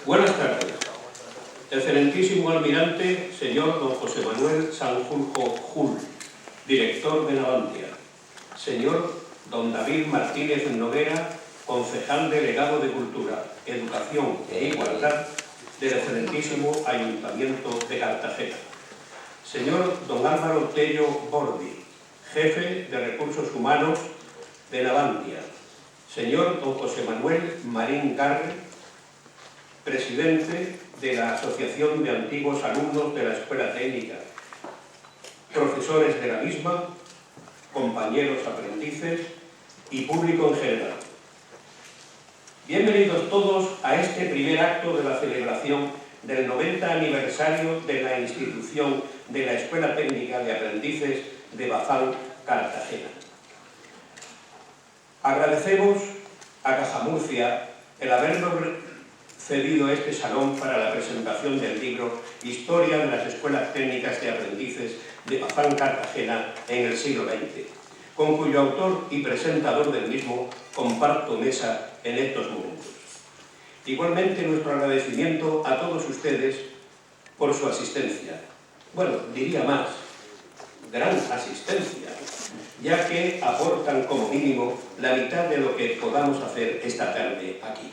Buenas tardes. Excelentísimo almirante, señor don José Manuel Sanjurjo Jul, director de Navantia. Señor don David Martínez Noguera, concejal delegado de Cultura, Educación e Igualdad del excelentísimo Ayuntamiento de Cartagena. Señor don Álvaro Tello Bordi, jefe de Recursos Humanos de Navantia. Señor don José Manuel Marín Garre, presidente de la Asociación de Antiguos Alumnos de la Escuela Técnica, profesores de la misma, compañeros aprendices y público en general. Bienvenidos todos a este primer acto de la celebración del 90 aniversario de la institución de la Escuela Técnica de Aprendices de Bazán, Cartagena. Agradecemos a Caja Murcia el habernos cedido este salón para la presentación del libro Historia de las Escuelas Técnicas de Aprendices de Bazán, Cartagena en el siglo XX, con cuyo autor y presentador del mismo comparto mesa en estos momentos. Igualmente nuestro agradecimiento a todos ustedes por su asistencia. Bueno, diría más, gran asistencia, ya que aportan como mínimo la mitad de lo que podamos hacer esta tarde aquí.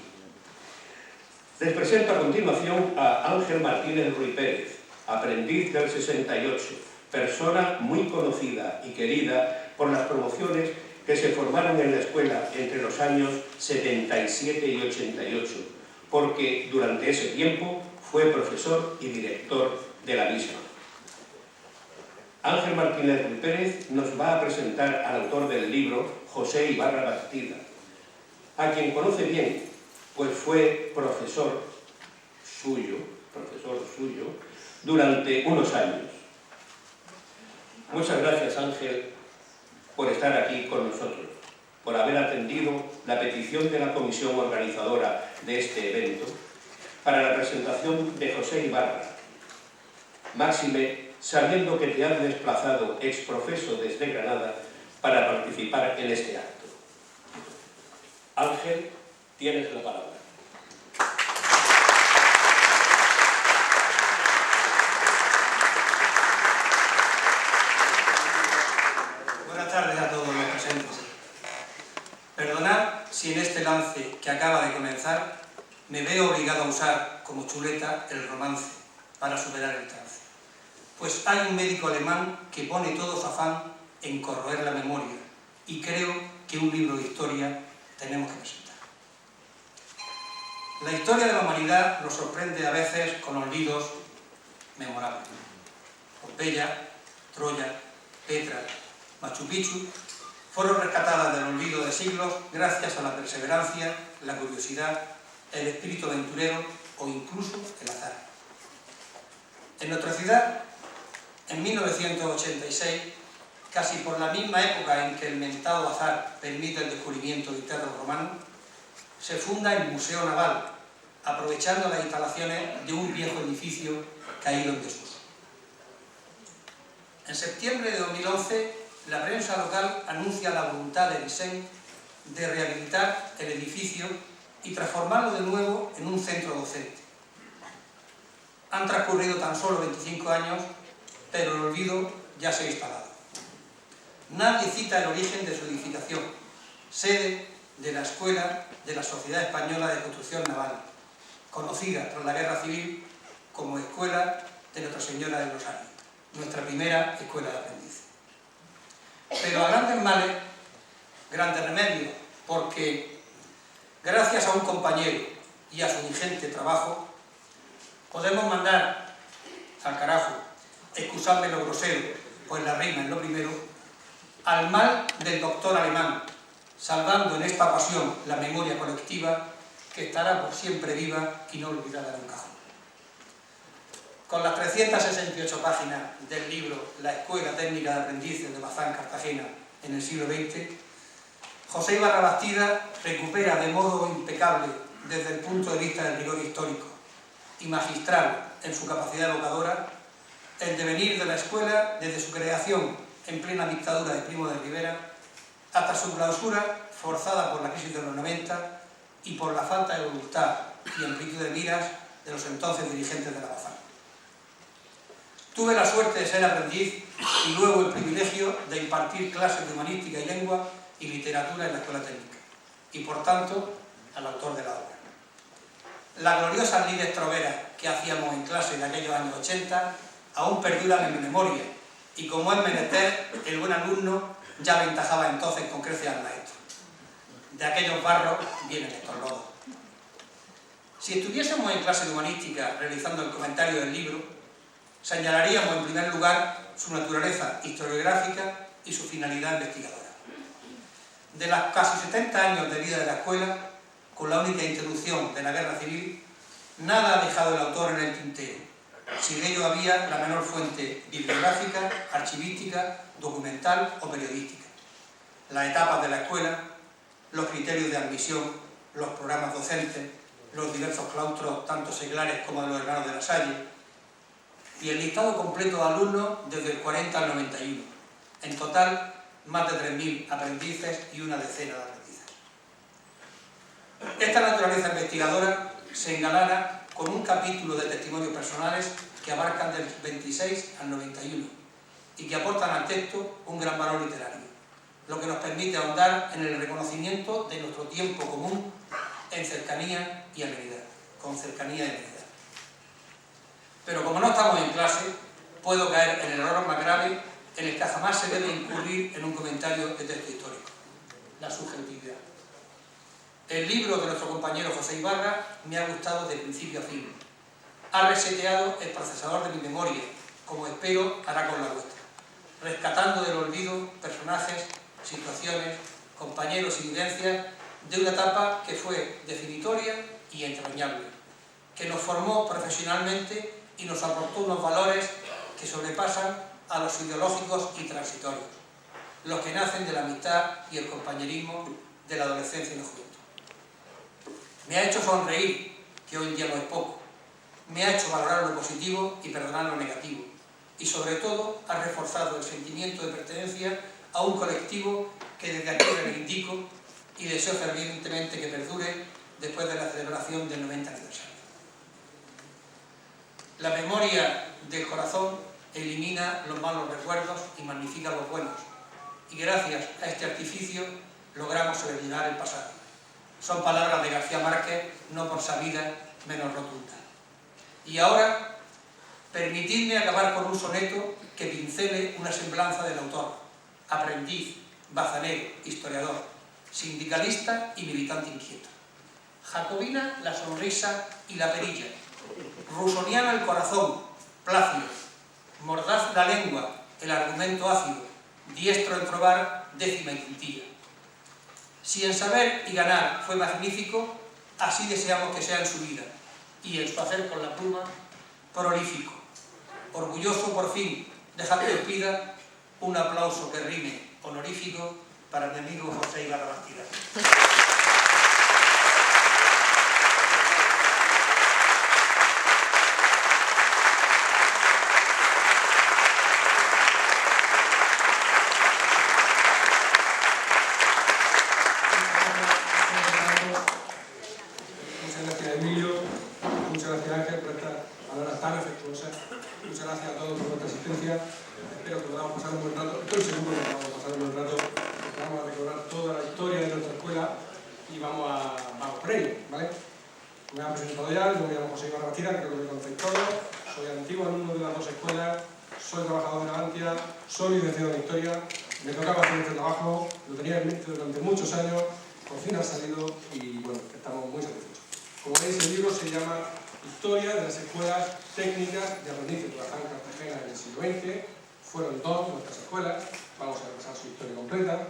Les presento a continuación a Ángel Martínez Ruy Pérez, aprendiz del 68, persona muy conocida y querida por las promociones que se formaron en la escuela entre los años 77 y 88, porque durante ese tiempo fue profesor y director de la misma. Ángel Martínez Ruy Pérez nos va a presentar al autor del libro, José Ibarra Bastida, a quien conoce bien, pues fue profesor suyo, durante unos años. Muchas gracias, Ángel, por estar aquí con nosotros, por haber atendido la petición de la comisión organizadora de este evento para la presentación de José Ibarra. Máxime, sabiendo que te has desplazado exprofeso desde Granada para participar en este acto. Ángel, tienes la palabra. Buenas tardes a todos los presentes. Perdonad si en este lance que acaba de comenzar me veo obligado a usar como chuleta el romance para superar el trance. Pues hay un médico alemán que pone todo su afán en corroer la memoria y creo que un libro de historia tenemos que presentar. La historia de la humanidad nos sorprende a veces con olvidos memorables. Pompeya, Troya, Petra, Machu Picchu fueron rescatadas del olvido de siglos gracias a la perseverancia, la curiosidad, el espíritu aventurero o incluso el azar. En nuestra ciudad, en 1986, casi por la misma época en que el mentado azar permite el descubrimiento de terreno romano, se funda el Museo Naval, aprovechando las instalaciones de un viejo edificio caído en desuso. En septiembre de 2011, la prensa local anuncia la voluntad de Vicent de rehabilitar el edificio y transformarlo de nuevo en un centro docente. Han transcurrido tan solo 25 años, pero el olvido ya se ha instalado. Nadie cita el origen de su edificación, sede de la Escuela de la Sociedad Española de Construcción Naval, conocida tras la Guerra Civil como Escuela de Nuestra Señora del Rosario, nuestra primera escuela de aprendices. Pero a grandes males, grandes remedios, porque gracias a un compañero y a su ingente trabajo, podemos mandar al carajo, excusadme lo grosero, pues la reina es lo primero, al mal del doctor alemán, salvando en esta ocasión la memoria colectiva que estará por siempre viva y no olvidada en un cajón. Con las 368 páginas del libro La Escuela Técnica de Aprendices de Bazán, Cartagena, en el siglo XX, José Ibarra Bastida recupera de modo impecable, desde el punto de vista del rigor histórico y magistral en su capacidad evocadora, el devenir de la escuela desde su creación en plena dictadura de Primo de Rivera hasta su clausura forzada por la crisis de los 90 y por la falta de voluntad y amplitud de miras de los entonces dirigentes de la Bazán. Tuve la suerte de ser aprendiz y luego el privilegio de impartir clases de humanística y lengua y literatura en la escuela técnica, y por tanto al autor de la obra. Las gloriosas lides troveras que hacíamos en clase en aquellos años 80 aún perduran en mi memoria, y como es menester, el buen alumno ya aventajaba entonces con creces al maestro. De aquellos barros vienen estos lodos. Si estuviésemos en clase de humanística realizando el comentario del libro, señalaríamos en primer lugar su naturaleza historiográfica y su finalidad investigadora. De las casi 70 años de vida de la escuela, con la única interrupción de la guerra civil, nada ha dejado el autor en el tintero, si de ello había la menor fuente bibliográfica, archivística, documental o periodística. Las etapas de la escuela, los criterios de admisión, los programas docentes, los diversos claustros, tanto seglares como de los hermanos de la Salle, y el listado completo de alumnos desde el 40 al 91. En total, más de 3.000 aprendices y una decena de aprendices. Esta naturaleza investigadora se engalana con un capítulo de testimonios personales que abarcan del 26 al 91 y que aportan al texto un gran valor literario, lo que nos permite ahondar en el reconocimiento de nuestro tiempo común en cercanía y amenidad, con cercanía y amenidad. Pero como no estamos en clase, puedo caer en el error más grave en el que jamás se debe incurrir en un comentario de texto histórico: la subjetividad. El libro de nuestro compañero José Ibarra me ha gustado de principio a fin. Ha reseteado el procesador de mi memoria, como espero hará con la vuestra, rescatando del olvido personajes, situaciones, compañeros y vivencias de una etapa que fue definitoria y entrañable, que nos formó profesionalmente y nos aportó unos valores que sobrepasan a los ideológicos y transitorios, los que nacen de la amistad y el compañerismo de la adolescencia y la juventud. Me ha hecho sonreír, que hoy en día no es poco, me ha hecho valorar lo positivo y perdonar lo negativo, y sobre todo ha reforzado el sentimiento de pertenencia a un colectivo que desde aquí reivindico y deseo fervientemente que perdure después de la celebración del 90 aniversario. La memoria del corazón elimina los malos recuerdos y magnifica los buenos, y gracias a este artificio logramos sobrellevar el pasado. Son palabras de García Márquez, no por sabida, menos rotunda. Y ahora, permitidme acabar con un soneto que pincele una semblanza del autor, aprendiz, bazanero, historiador, sindicalista y militante inquieto. Jacobina la sonrisa y la perilla, rusoniana el corazón, plácido, mordaz la lengua, el argumento ácido, diestro en trobar, décima y quintilla. Si en saber y ganar fue magnífico, así deseamos que sea en su vida, y en su hacer con la pluma, prolífico. Orgulloso por fin, dejad que os pida un aplauso que rime, honorífico, para mi amigo José Ibarra Bastida. Espero que podamos pasar un buen rato. Estoy seguro que vamos a pasar un buen rato. Vamos a recordar toda la historia de nuestra escuela y vamos por ello, ¿vale? Me han presentado ya, yo me llamo José Ibarra Bastida, creo que me conocéis todos. Soy antiguo alumno de las dos escuelas, soy trabajador de Navantia, soy licenciado en Historia. Me tocaba hacer este trabajo, lo tenía en mente durante muchos años, por fin ha salido y bueno, estamos muy satisfechos. Como veis, el libro se llama Historia de las escuelas técnicas de aprendizaje de Bazán Cartagena en el siglo XX. Fueron dos nuestras escuelas, vamos a repasar su historia completa.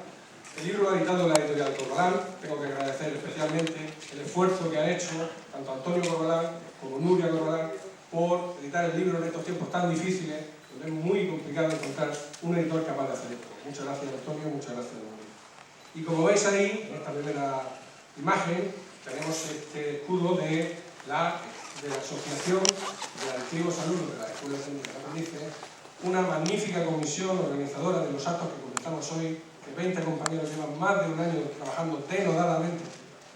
El libro lo ha editado la editorial Corbalán. Tengo que agradecer especialmente el esfuerzo que ha hecho tanto Antonio Corbalán como Nuria Corbalán por editar el libro en estos tiempos tan difíciles, donde es muy complicado encontrar un editor capaz de hacer esto. Muchas gracias, Antonio, muchas gracias, Nuria. Y como veis ahí, en esta primera imagen, tenemos este escudo de la Asociación de Antiguos Alumnos de la Escuela Técnica de Aprendizaje, una magnífica comisión organizadora de los actos que comenzamos hoy, que 20 compañeros llevan más de un año trabajando denodadamente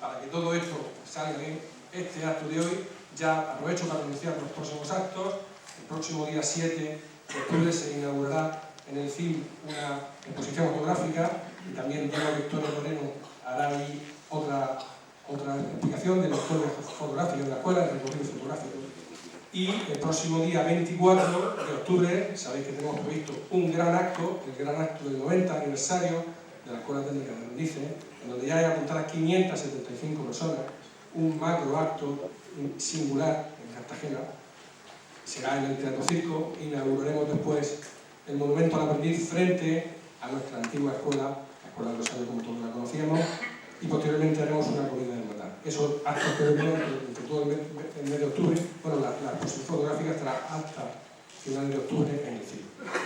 para que todo esto salga bien. este acto de hoy, ya aprovecho para anunciar los próximos actos. El próximo día 7 de octubre se inaugurará en el CIM una exposición fotográfica y también Diego Victoria Moreno hará ahí otra explicación de la historia fotográfica de la escuela, el recorrido fotográfico. Y el próximo día 24 de octubre, sabéis que tenemos previsto un gran acto, el gran acto del 90 aniversario de la Escuela Técnica de Aprendices, en donde ya hay apuntadas 575 personas, un macro acto singular en Cartagena. Será en el Teatro Circo, inauguraremos después el monumento al aprendiz frente a nuestra antigua escuela, la Escuela del Rosario como todos la conocíamos, y posteriormente haremos una comida de hermandad. Esos actos que vendrán entre todo el mes de octubre, bueno, la exposición fotográfica estará hasta finales de octubre en el CIR.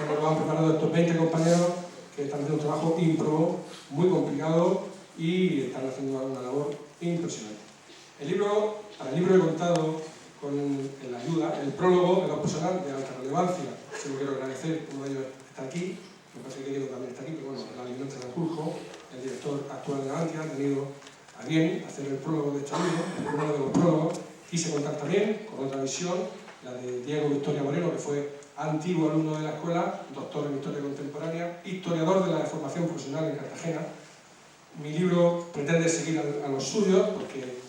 Bueno, lo han preparado estos 20 compañeros que están haciendo un trabajo ímprobo, muy complicado y están haciendo una labor impresionante. Para el libro he contado con la ayuda, el prólogo de los personal de alta relevancia. Se lo quiero agradecer, uno de ellos está aquí, me parece que Diego también está aquí, pero bueno, la Alimenta Sanjurjo, el director actual de Navantia, ha tenido a bien hacer el prólogo de este libro, el primero de los prólogos. Quise contar también con otra visión, la de Diego Victoria Moreno, que fue antiguo alumno de la escuela, doctor en Historia Contemporánea, historiador de la formación profesional en Cartagena. Mi libro pretende seguir a los suyos, porque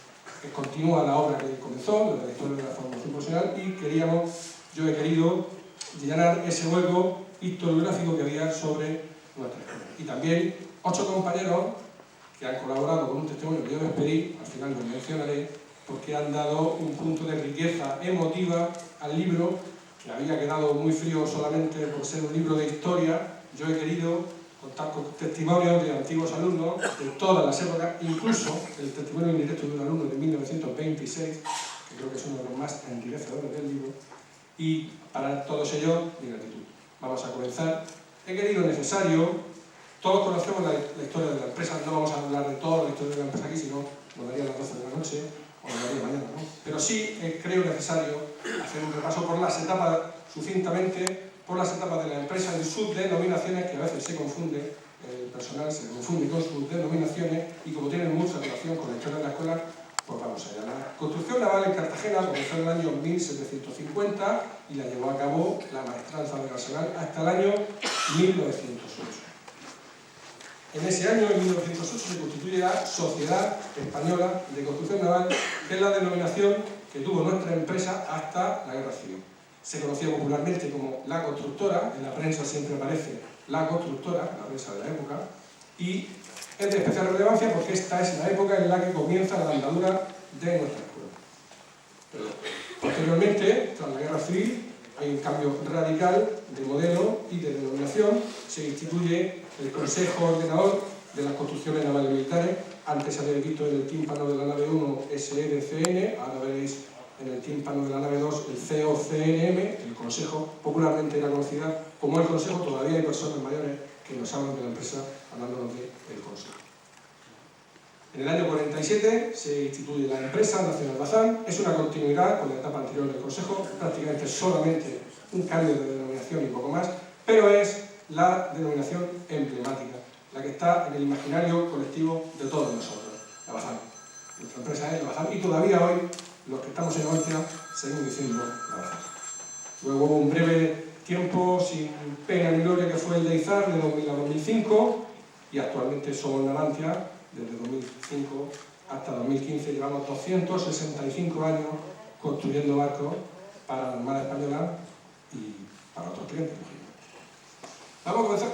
continúa la obra que comenzó, de la historia de la formación profesional, y yo he querido llenar ese hueco historiográfico que había sobre nuestra escuela. Y también 8 compañeros que han colaborado con un testimonio que yo les pedí, al final lo mencionaré, porque han dado un punto de riqueza emotiva al libro, que había quedado muy frío solamente por ser un libro de historia. Yo he querido contar con testimonios de antiguos alumnos de todas las épocas, incluso el testimonio indirecto de un alumno de 1926, que creo que es uno de los más enriquecedores del libro, y para todos ellos, mi gratitud. Vamos a comenzar. He querido necesario, todos conocemos la historia de la empresa, no vamos a hablar de toda la historia de la empresa aquí, sino nos daría a las 12 de la noche, o nos daría mañana, ¿no? Pero sí creo necesario hacer un repaso por las etapas, sucintamente, por las etapas de la empresa en sus denominaciones, que a veces se confunde, el personal se confunde con sus denominaciones, y como tienen mucha relación con la historia de la escuela, pues vamos allá. La construcción naval en Cartagena comenzó en el año 1750 y la llevó a cabo la maestranza del arsenal hasta el año 1908. En ese año, en 1908, se constituye la Sociedad Española de Construcción Naval, que es la denominación que tuvo nuestra empresa hasta la Guerra Civil. Se conocía popularmente como la constructora, en la prensa siempre aparece la constructora, la prensa de la época, y es de especial relevancia porque esta es la época en la que comienza la andadura de nuestra escuela. Posteriormente, tras la Guerra Civil, hay un cambio radical de modelo y de denominación. Se instituye el Consejo Ordenador de las Construcciones Navales Militares. Antes habéis visto en el tímpano de la nave 1 SEDCN, ahora veréis en el tímpano de la nave 2 el COCNM, el Consejo, popularmente era conocida como el Consejo. Todavía hay personas mayores que nos hablan de la empresa hablándonos del Consejo. En el año 47 se instituye la empresa Nacional Bazán. Es una continuidad con la etapa anterior del Consejo, prácticamente solamente un cambio de denominación y poco más, pero es la denominación emblemática, la que está en el imaginario colectivo de todos nosotros, la Bazán. Nuestra empresa es la Bazán y todavía hoy los que estamos en Navantia seguimos diciendo la Bazán. Luego hubo un breve tiempo sin pena ni gloria que fue el de Izar de 2000 a 2005 y actualmente somos Navantia desde 2005 hasta 2015. Llevamos 265 años construyendo barcos para la Armada Española y para otros clientes. Vamos a comenzar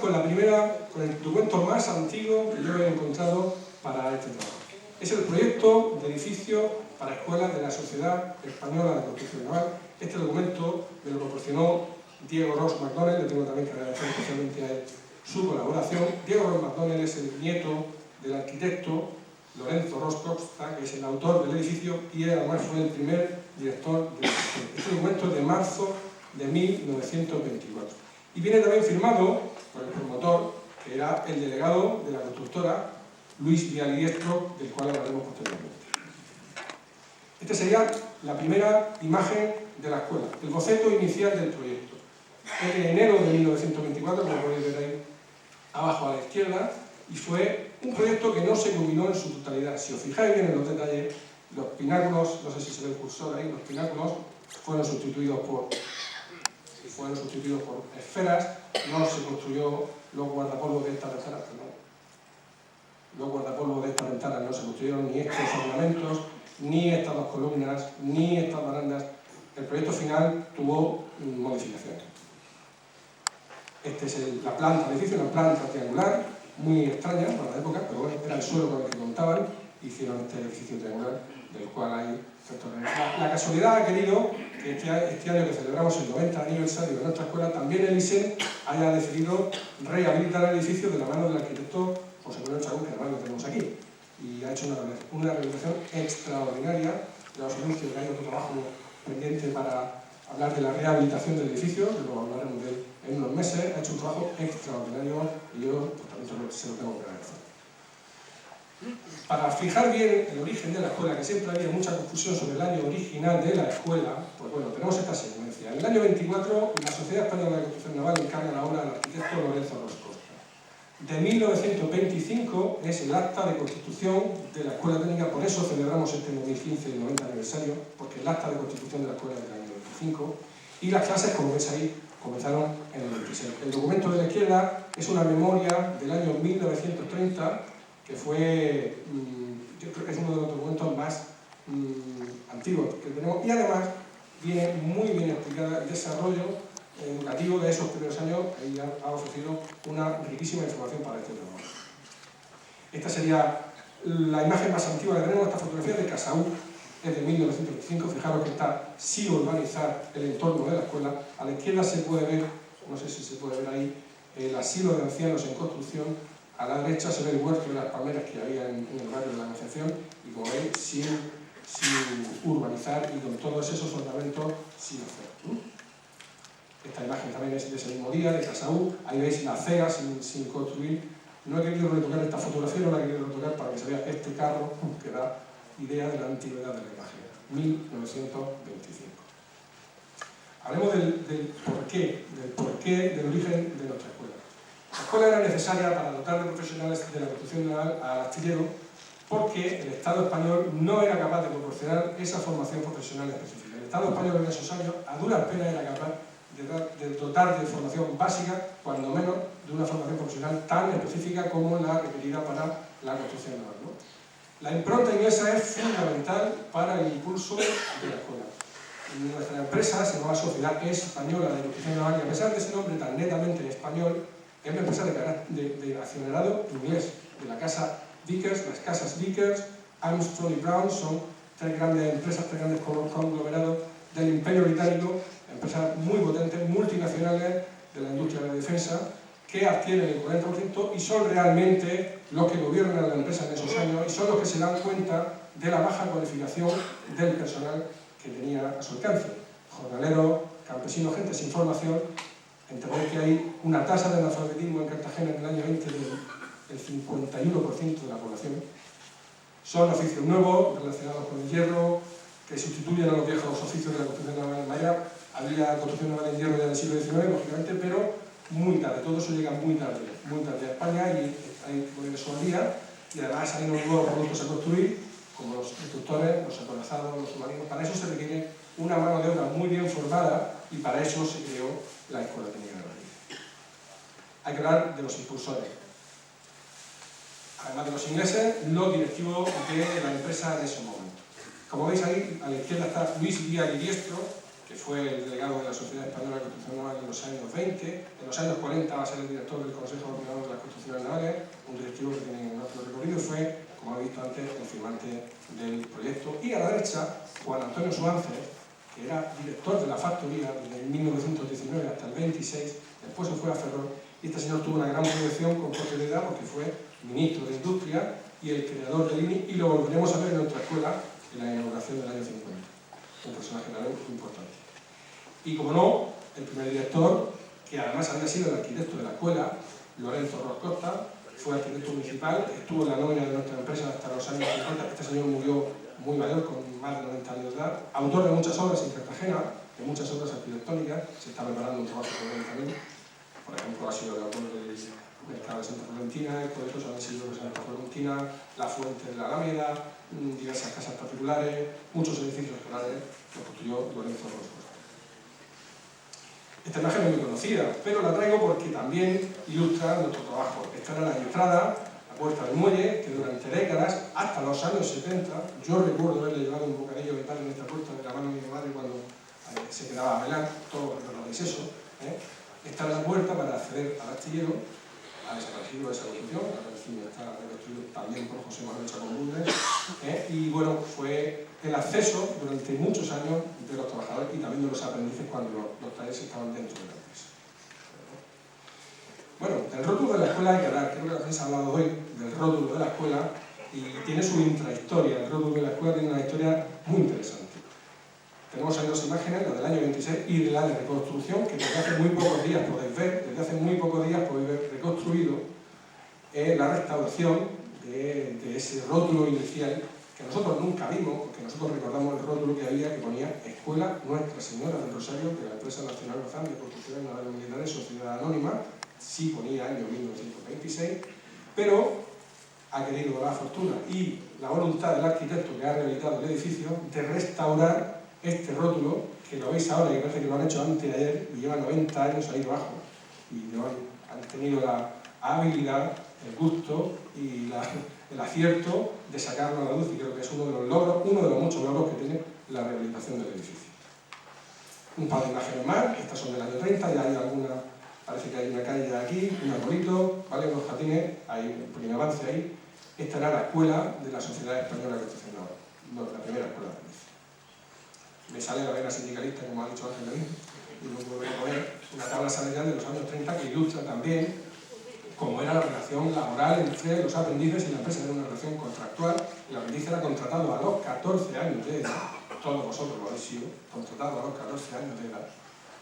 con el documento más antiguo que yo he encontrado para este trabajo. Es el proyecto de edificio para escuelas de la Sociedad Española de Construcción Naval. Este documento me lo proporcionó Diego Ross McDonnell, le tengo también que agradecer especialmente a él su colaboración. Diego Ross McDonnell es el nieto del arquitecto Lorenzo Ross Costa, que es el autor del edificio y además fue el primer director del edificio. Este documento es de marzo de 1924. Y viene también firmado por el promotor, que era el delegado de la constructora, Luis Vialiestro, del cual hablaremos posteriormente. Esta sería la primera imagen de la escuela, el boceto inicial del proyecto. Es de enero de 1924, como podéis ver ahí abajo a la izquierda, y fue un proyecto que no se culminó en su totalidad. Si os fijáis bien en los detalles, Los pináculos, no sé si se ve el cursor ahí, los pináculos fueron sustituidos por esferas, no se construyó los guardapolvos de estas ventanas, los guardapolvos de estas ventanas no se construyeron, ni estos ornamentos, ni estas dos columnas, ni estas barandas. El proyecto final tuvo modificaciones. Esta es la planta del edificio, una planta triangular, muy extraña para la época, pero bueno, era el suelo con el que contaban, hicieron este edificio triangular, del cual hay ciertos retos. La casualidad ha querido que este año que celebramos el 90 aniversario de nuestra escuela, también el ISEN haya decidido rehabilitar el edificio de la mano del arquitecto José Manuel Chagún, que además lo tenemos aquí, y ha hecho una rehabilitación extraordinaria. Ya os anuncio que hay otro trabajo pendiente para hablar de la rehabilitación del edificio, que luego hablaremos de él en unos meses. Ha hecho un trabajo extraordinario y yo pues, también se lo tengo que agradecer. Para fijar bien el origen de la escuela, que siempre había mucha confusión sobre el año original de la escuela, pues bueno, tenemos esta secuencia. En el año 24, la Sociedad Española de Construcción Naval encarga la obra al arquitecto Lorenzo Roscosta. De 1925 es el acta de constitución de la Escuela Técnica, por eso celebramos este 2015 el 90 aniversario, porque el acta de constitución de la escuela es del año 25, y las clases, como veis ahí, comenzaron en el 26. El documento de la izquierda es una memoria del año 1930, que fue, yo creo que es uno de los documentos más antiguos que tenemos, y además viene muy bien explicada el desarrollo educativo de esos primeros años y ha ofrecido una riquísima información para este trabajo. Esta sería la imagen más antigua que tenemos, esta fotografía de Casaú, es de 1925, fijaros que está sin urbanizar el entorno de la escuela. A la izquierda se puede ver, no sé si se puede ver ahí, el asilo de ancianos en construcción. A la derecha se ve el huerto de las palmeras que había en el barrio de la Anunciación, y como veis, sin urbanizar y con todos esos ornamentos sin hacer. Esta imagen también es de ese mismo día, de Casaú. Ahí veis la acera sin construir. No he querido retocar esta fotografía, no la he querido retocar para que se vea este carro que da idea de la antigüedad de la imagen. 1925. Hablemos del porqué del origen de nuestra escuela. La escuela era necesaria para dotar de profesionales de la construcción naval al astillero, porque el Estado español no era capaz de proporcionar esa formación profesional específica. El Estado español en esos años, a duras penas, era capaz de dotar de formación básica, cuando menos de una formación profesional tan específica como la requerida para la construcción naval, ¿no? La impronta inglesa es fundamental para el impulso de la escuela. Nuestra empresa se llama Sociedad Española de Construcción Naval, y a pesar de ese nombre tan netamente español, es una empresa de accionariado inglés, de la casa Vickers. Las casas Vickers, Armstrong y Brown son tres grandes empresas, tres grandes conglomerados del Imperio Británico, empresas muy potentes, multinacionales de la industria de la defensa, que adquieren el 40% y son realmente los que gobiernan la empresa en esos años, y son los que se dan cuenta de la baja cualificación del personal que tenía a su alcance. Jornaleros, campesinos, gente sin formación. Entendéis que hay una tasa de analfabetismo en Cartagena en el año 20 del 51% de la población. Son oficios nuevos relacionados con el hierro, que sustituyen a los viejos oficios de la construcción naval en madera. Había construcción naval en hierro ya del siglo XIX, lógicamente, pero muy tarde. Todo eso llega muy tarde a España, y hay que poner eso al día. Y además hay unos nuevos productos a construir, como los destructores, los acorazados, los submarinos. Para eso se requiere una mano de obra muy bien formada, y para eso se creó la Escuela Técnica de Madrid. Hay que hablar de los impulsores. Además de los ingleses, los directivos de la empresa en ese momento. Como veis ahí, a la izquierda está Luis Díaz y Diestro, que fue el delegado de la Sociedad Española de Construcción Naval en los años 20. En los años 40 va a ser el director del Consejo Coordinador de las Construcciones Navales, un directivo que tiene un amplio recorrido, y fue, como he visto antes, el firmante del proyecto. Y a la derecha, Juan Antonio Suárez, que era director de la factoría desde 1919 hasta el 26, después se fue a Ferrol, y este señor tuvo una gran proyección con posterioridad porque fue ministro de Industria y el creador del INI, y lo volveremos a ver en nuestra escuela en la inauguración del año 50. Un personaje también importante. Y como no, el primer director, que además había sido el arquitecto de la escuela, Lorenzo Roscosta, fue arquitecto municipal, estuvo en la nómina de nuestra empresa hasta los años 50. Este señor murió muy mayor, con más de 90 años de edad, autor de muchas obras en Cartagena, de muchas obras arquitectónicas. Se está preparando un trabajo con él también. Por ejemplo, ha sido el mercado de Santa Florentina, el colegio han sido de Santa Florentina, la fuente de la Alameda, diversas casas particulares, muchos edificios escolares que construyó Lorenzo Orozco. Esta imagen es muy conocida, pero la traigo porque también ilustra nuestro trabajo. Esta era la entrada, la puerta del muelle, que durante décadas, hasta los años 70, yo recuerdo haberle llevado un bocadillo de pan en esta puerta de la mano de mi madre cuando se quedaba a bailar, todos recordáis eso. Esta era la puerta para acceder al astillero, ha desaparecido esa construcción, el cine está reconstruido también por José Manuel Chacón Bulnes, y bueno, fue el acceso durante muchos años de los trabajadores y también de los aprendices cuando los talleres estaban dentro de la empresa. Bueno, del rótulo de la escuela hay que hablar, creo que la prensa ha hablado hoy del rótulo de la escuela y tiene su intrahistoria. El rótulo de la escuela tiene una historia muy interesante. Tenemos ahí dos imágenes, la del año 26 y de la de reconstrucción, que desde hace muy pocos días podéis ver, reconstruido la restauración de ese rótulo inicial que nosotros nunca vimos, porque nosotros recordamos el rótulo que había que ponía Escuela Nuestra Señora del Rosario de la Empresa Nacional Gozán de Construcciones Navales Militares Sociedad Anónima, sí ponía año 1926, pero ha querido la fortuna y la voluntad del arquitecto que ha rehabilitado el edificio de restaurar este rótulo, que lo veis ahora y parece que lo han hecho antes de ayer y lleva 90 años ahí debajo y han tenido la habilidad, el gusto y el acierto de sacarlo a la luz, y creo que es uno de los logros, uno de los muchos logros que tiene la rehabilitación del edificio. Un par de imágenes más, estas son del año 30, ya hay alguna, parece que hay una calle aquí, un arbolito, ¿vale? Unos jardines, hay un pequeño avance ahí. Esta era la escuela de la Sociedad Española de Construcción Naval, no, la primera escuela de Galicia. Me sale la vena sindicalista, como ha dicho Ángel David, y luego voy a poner una tabla salarial de los años 30 que ilustra también cómo era la relación laboral entre los aprendices y la empresa. Era una relación contractual, el aprendiz era contratado a los 14 años de edad, todos vosotros lo habéis sido, contratado a los 14 años de edad,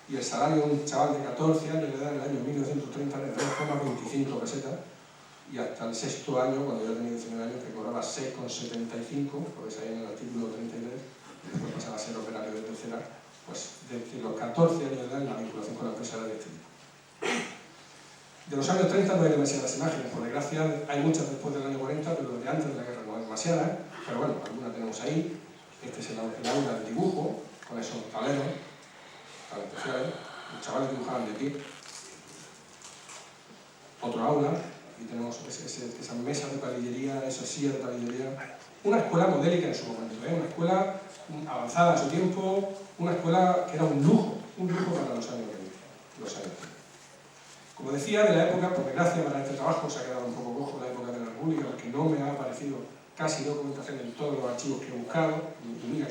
y el salario de un chaval de 14 años de edad en el año 1930 era de 3,25 pesetas, y hasta el sexto año, cuando yo tenía 19 años, que cobraba 6,75, lo veis ahí en el artículo 33, después pasaba a ser operario de tercera, pues desde los 14 años de edad la vinculación con la empresa era de este tipo. De los años 30 no hay demasiadas imágenes, por desgracia hay muchas después del año 40, pero de antes de la guerra no hay demasiadas, pero bueno, algunas tenemos ahí. Este es el aula del dibujo, con esos tableros tan especiales, los chavales dibujaban de pie. Otro aula, y tenemos esa mesa de palillería, esa silla de palillería. Una escuela modélica en su momento, una escuela avanzada a su tiempo, una escuela que era un lujo para los años 30. Como decía, de la época, por desgracia para este trabajo se ha quedado un poco cojo la época de la República, porque no me ha aparecido casi documentación en todos los archivos que he buscado, incluido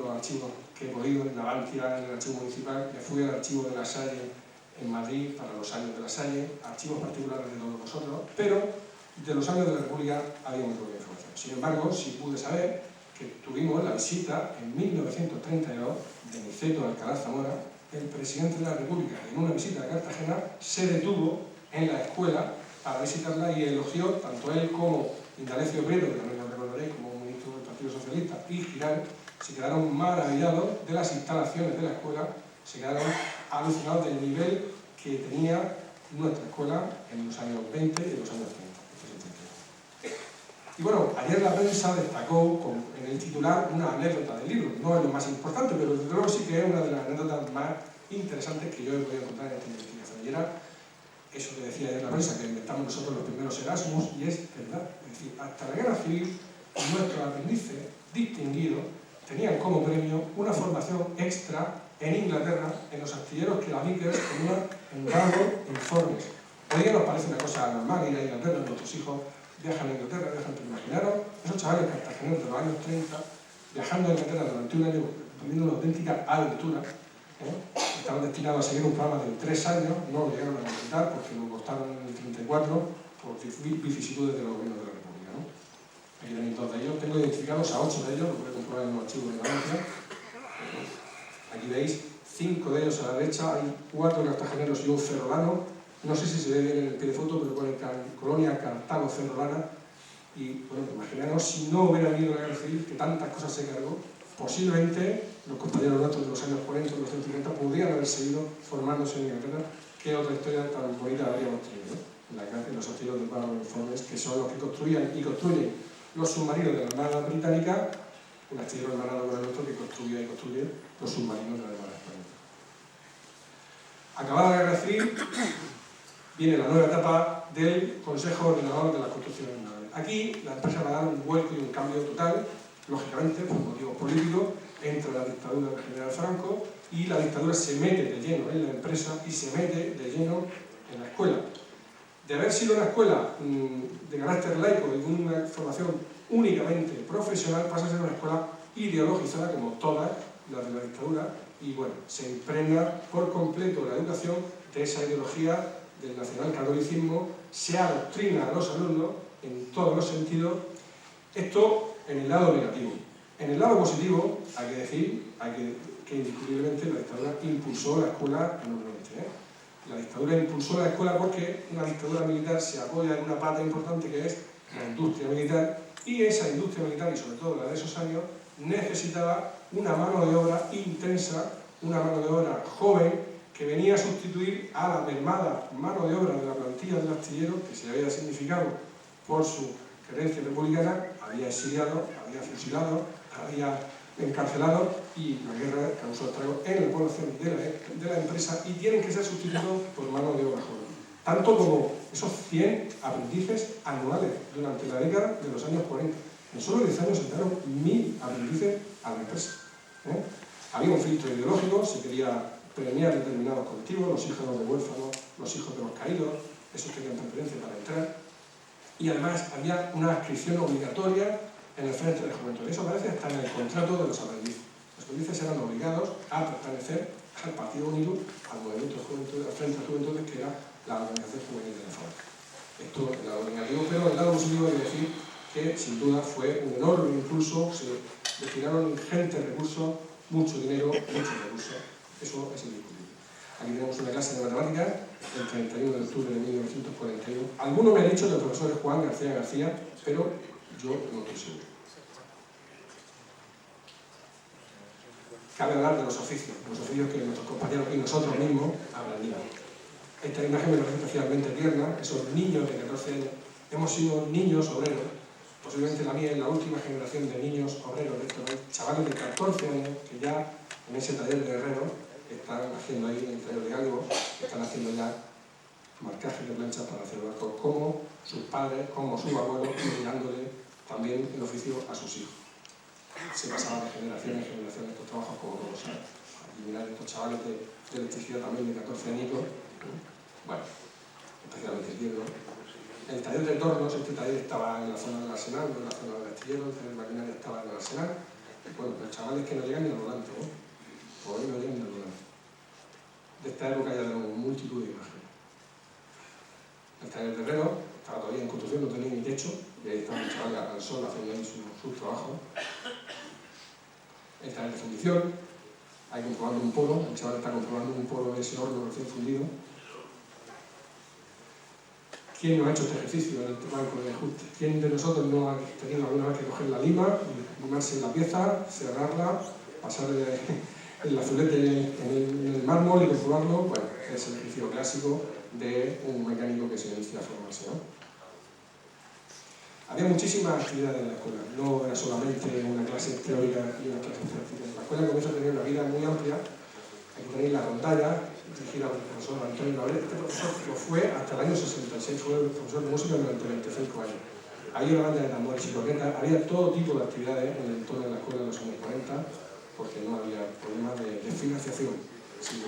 los archivos que he podido en Navantia, en el archivo municipal, me fui al archivo de La Salle en Madrid para los años de La Salle, archivos particulares de todos vosotros, pero de los años de la República había muy poca información. Sin embargo, sí pude saber que tuvimos la visita en 1932 de Niceto Alcalá Zamora. El presidente de la República, en una visita a Cartagena, se detuvo en la escuela para visitarla y elogió, tanto él como Indalecio Prieto, que también lo recordaréis como ministro del Partido Socialista, y Giral, se quedaron maravillados de las instalaciones de la escuela, se quedaron alucinados del nivel que tenía nuestra escuela en los años 20 y en los años 30. Y bueno, ayer la prensa destacó en el titular una anécdota del libro. No es lo más importante, pero desde luego sí que es una de las anécdotas más interesantes que yo he podido encontrar en esta investigación. Y era eso que decía ayer la prensa, que inventamos nosotros los primeros Erasmus, y es verdad. Es decir, hasta la Guerra Civil, nuestros aprendices distinguidos tenían como premio una formación extra en Inglaterra, en los astilleros que la Vickers tenía en Galway, en Fornes. Hoy día nos parece una cosa normal ir a Inglaterra, nuestros hijos viajan a Inglaterra, viajan, pero imaginaros esos chavales cartageneros de los años 30 viajando a Inglaterra durante un año, teniendo una auténtica aventura. Estaban destinados a seguir un programa de 3 años, no lo llegaron a completar porque lo cortaron en el 34 por vicisitudes de los gobiernos de la República. Aquí tenéis 2 de ellos, tengo identificados a 8 de ellos, lo podéis comprobar en los archivos de Valencia. Aquí veis 5 de ellos a la derecha, hay 4 cartageneros y un ferrolano. No sé si se ve bien en el pie de foto, pero pone Colonia Cartago Ferrolana. Y bueno, imaginaros si no hubiera habido la guerra civil, que tantas cosas se cargó, posiblemente los compañeros nuestros de los años 40 los años 50 podrían haber seguido formándose en Inglaterra. ¿Qué otra historia tan bonita habríamos tenido, ¿no? En los astilleros de Barrow Informes, que son los que construían y construyen los submarinos de la Armada Británica, un astillero hermanado con el nuestro que construye y construye los submarinos de la Armada Española. Acabada la Guerra Civil, viene la nueva etapa del Consejo Ordenador de las Construcciones Navales. Aquí la empresa va a dar un vuelco y un cambio total, lógicamente, por motivos políticos, entre la dictadura del general Franco y la dictadura se mete de lleno en la empresa y se mete de lleno en la escuela. De haber sido una escuela de carácter laico y con una formación únicamente profesional, pasa a ser una escuela ideologizada como todas las de la dictadura y bueno, se impregna por completo la educación de esa ideología del nacionalcatolicismo, se adoctrina a los alumnos en todos los sentidos, esto en el lado negativo. En el lado positivo, hay que decir que indiscutiblemente la dictadura impulsó la escuela enormemente. La dictadura impulsó la escuela porque una dictadura militar se apoya en una pata importante que es la industria militar, y esa industria militar, y sobre todo la de esos años, necesitaba una mano de obra intensa, una mano de obra joven, que venía a sustituir a la mermada mano de obra de la plantilla del astillero, que se había significado por su creencia republicana, había exiliado, había fusilado, había encarcelado, y la guerra causó estragos en la población de la empresa, y tienen que ser sustituidos por mano de obra joven. Tanto como esos 100 aprendices anuales durante la década de los años 40. En solo 10 años se entraron 1000 aprendices a la empresa. Había un filtro ideológico, se quería premiar determinados colectivos, los hijos de huérfanos, los hijos de los caídos, esos tenían preferencia para entrar, y además había una adscripción obligatoria en el Frente de Juventud. Eso aparece hasta en el contrato de los aprendices. Los aprendices eran obligados a pertenecer al Partido Unido, al movimiento de juventud, al Frente de Juventudes, que era la organización juvenil de la fábrica. Esto es el lado negativo, pero el lado positivo hay que decir que sin duda fue un enorme impulso, se destinaron ingentes recursos, mucho dinero, muchos recursos. Eso es indiscutible. Aquí tenemos una clase de matemáticas el 31 de octubre de 1941. Algunos me han dicho que el profesor es Juan García García, pero yo no estoy seguro. Cabe hablar de los oficios que nuestros compañeros y nosotros mismos aprendimos. Esta imagen me parece especialmente tierna, esos niños de 14 años. Hemos sido niños obreros, posiblemente la mía es la última generación de niños obreros de este país, chavales de 14 años que ya en ese taller de herrero están haciendo ahí, en el taller de galgo, están haciendo ya marcajes de planchas para hacer barcos, como sus padres, como sus abuelos, y mirándole también el oficio a sus hijos. Se pasaba de generación en generación estos trabajos, como todos saben. Y mirar estos chavales de electricidad también de 14 añitos, bueno, especialmente tierno. El taller de tornos, este taller estaba en la zona del arsenal, no en la zona del astillero, el taller de maquinaria estaba en el arsenal. Bueno, los chavales que no llegan ni al volante, ¿no? Hoy no llegan ni al volante. De esta época ya tenemos multitud de imágenes. El taller de herrero estaba todavía en construcción, no tenía ni techo, y ahí estaban los chavales al sol haciendo ahí su trabajo. El taller de fundición, ahí comprobando un poro, el chaval está comprobando un poro de ese horno recién fundido. ¿Quién no ha hecho este ejercicio en el banco de ajuste? ¿Quién de nosotros no ha tenido alguna vez que coger la lima, limarse la pieza, cerrarla, pasar el azulete en el mármol y comprobarlo? Bueno, es el ejercicio clásico de un mecánico que se inicia a formarse, ¿no? Había muchísimas actividades en la escuela, no era solamente una clase teórica y una clase práctica. La escuela comienza a tener una vida muy amplia. Aquí tenéis la rondalla, dirigida por el profesor Antonio Labré. Este profesor lo fue hasta el año 66, fue el profesor de música durante 25 años. Había una banda de tambores y croquetas, había todo tipo de actividades en el entorno de la escuela en los años 40, porque no había problemas de financiación. Sí.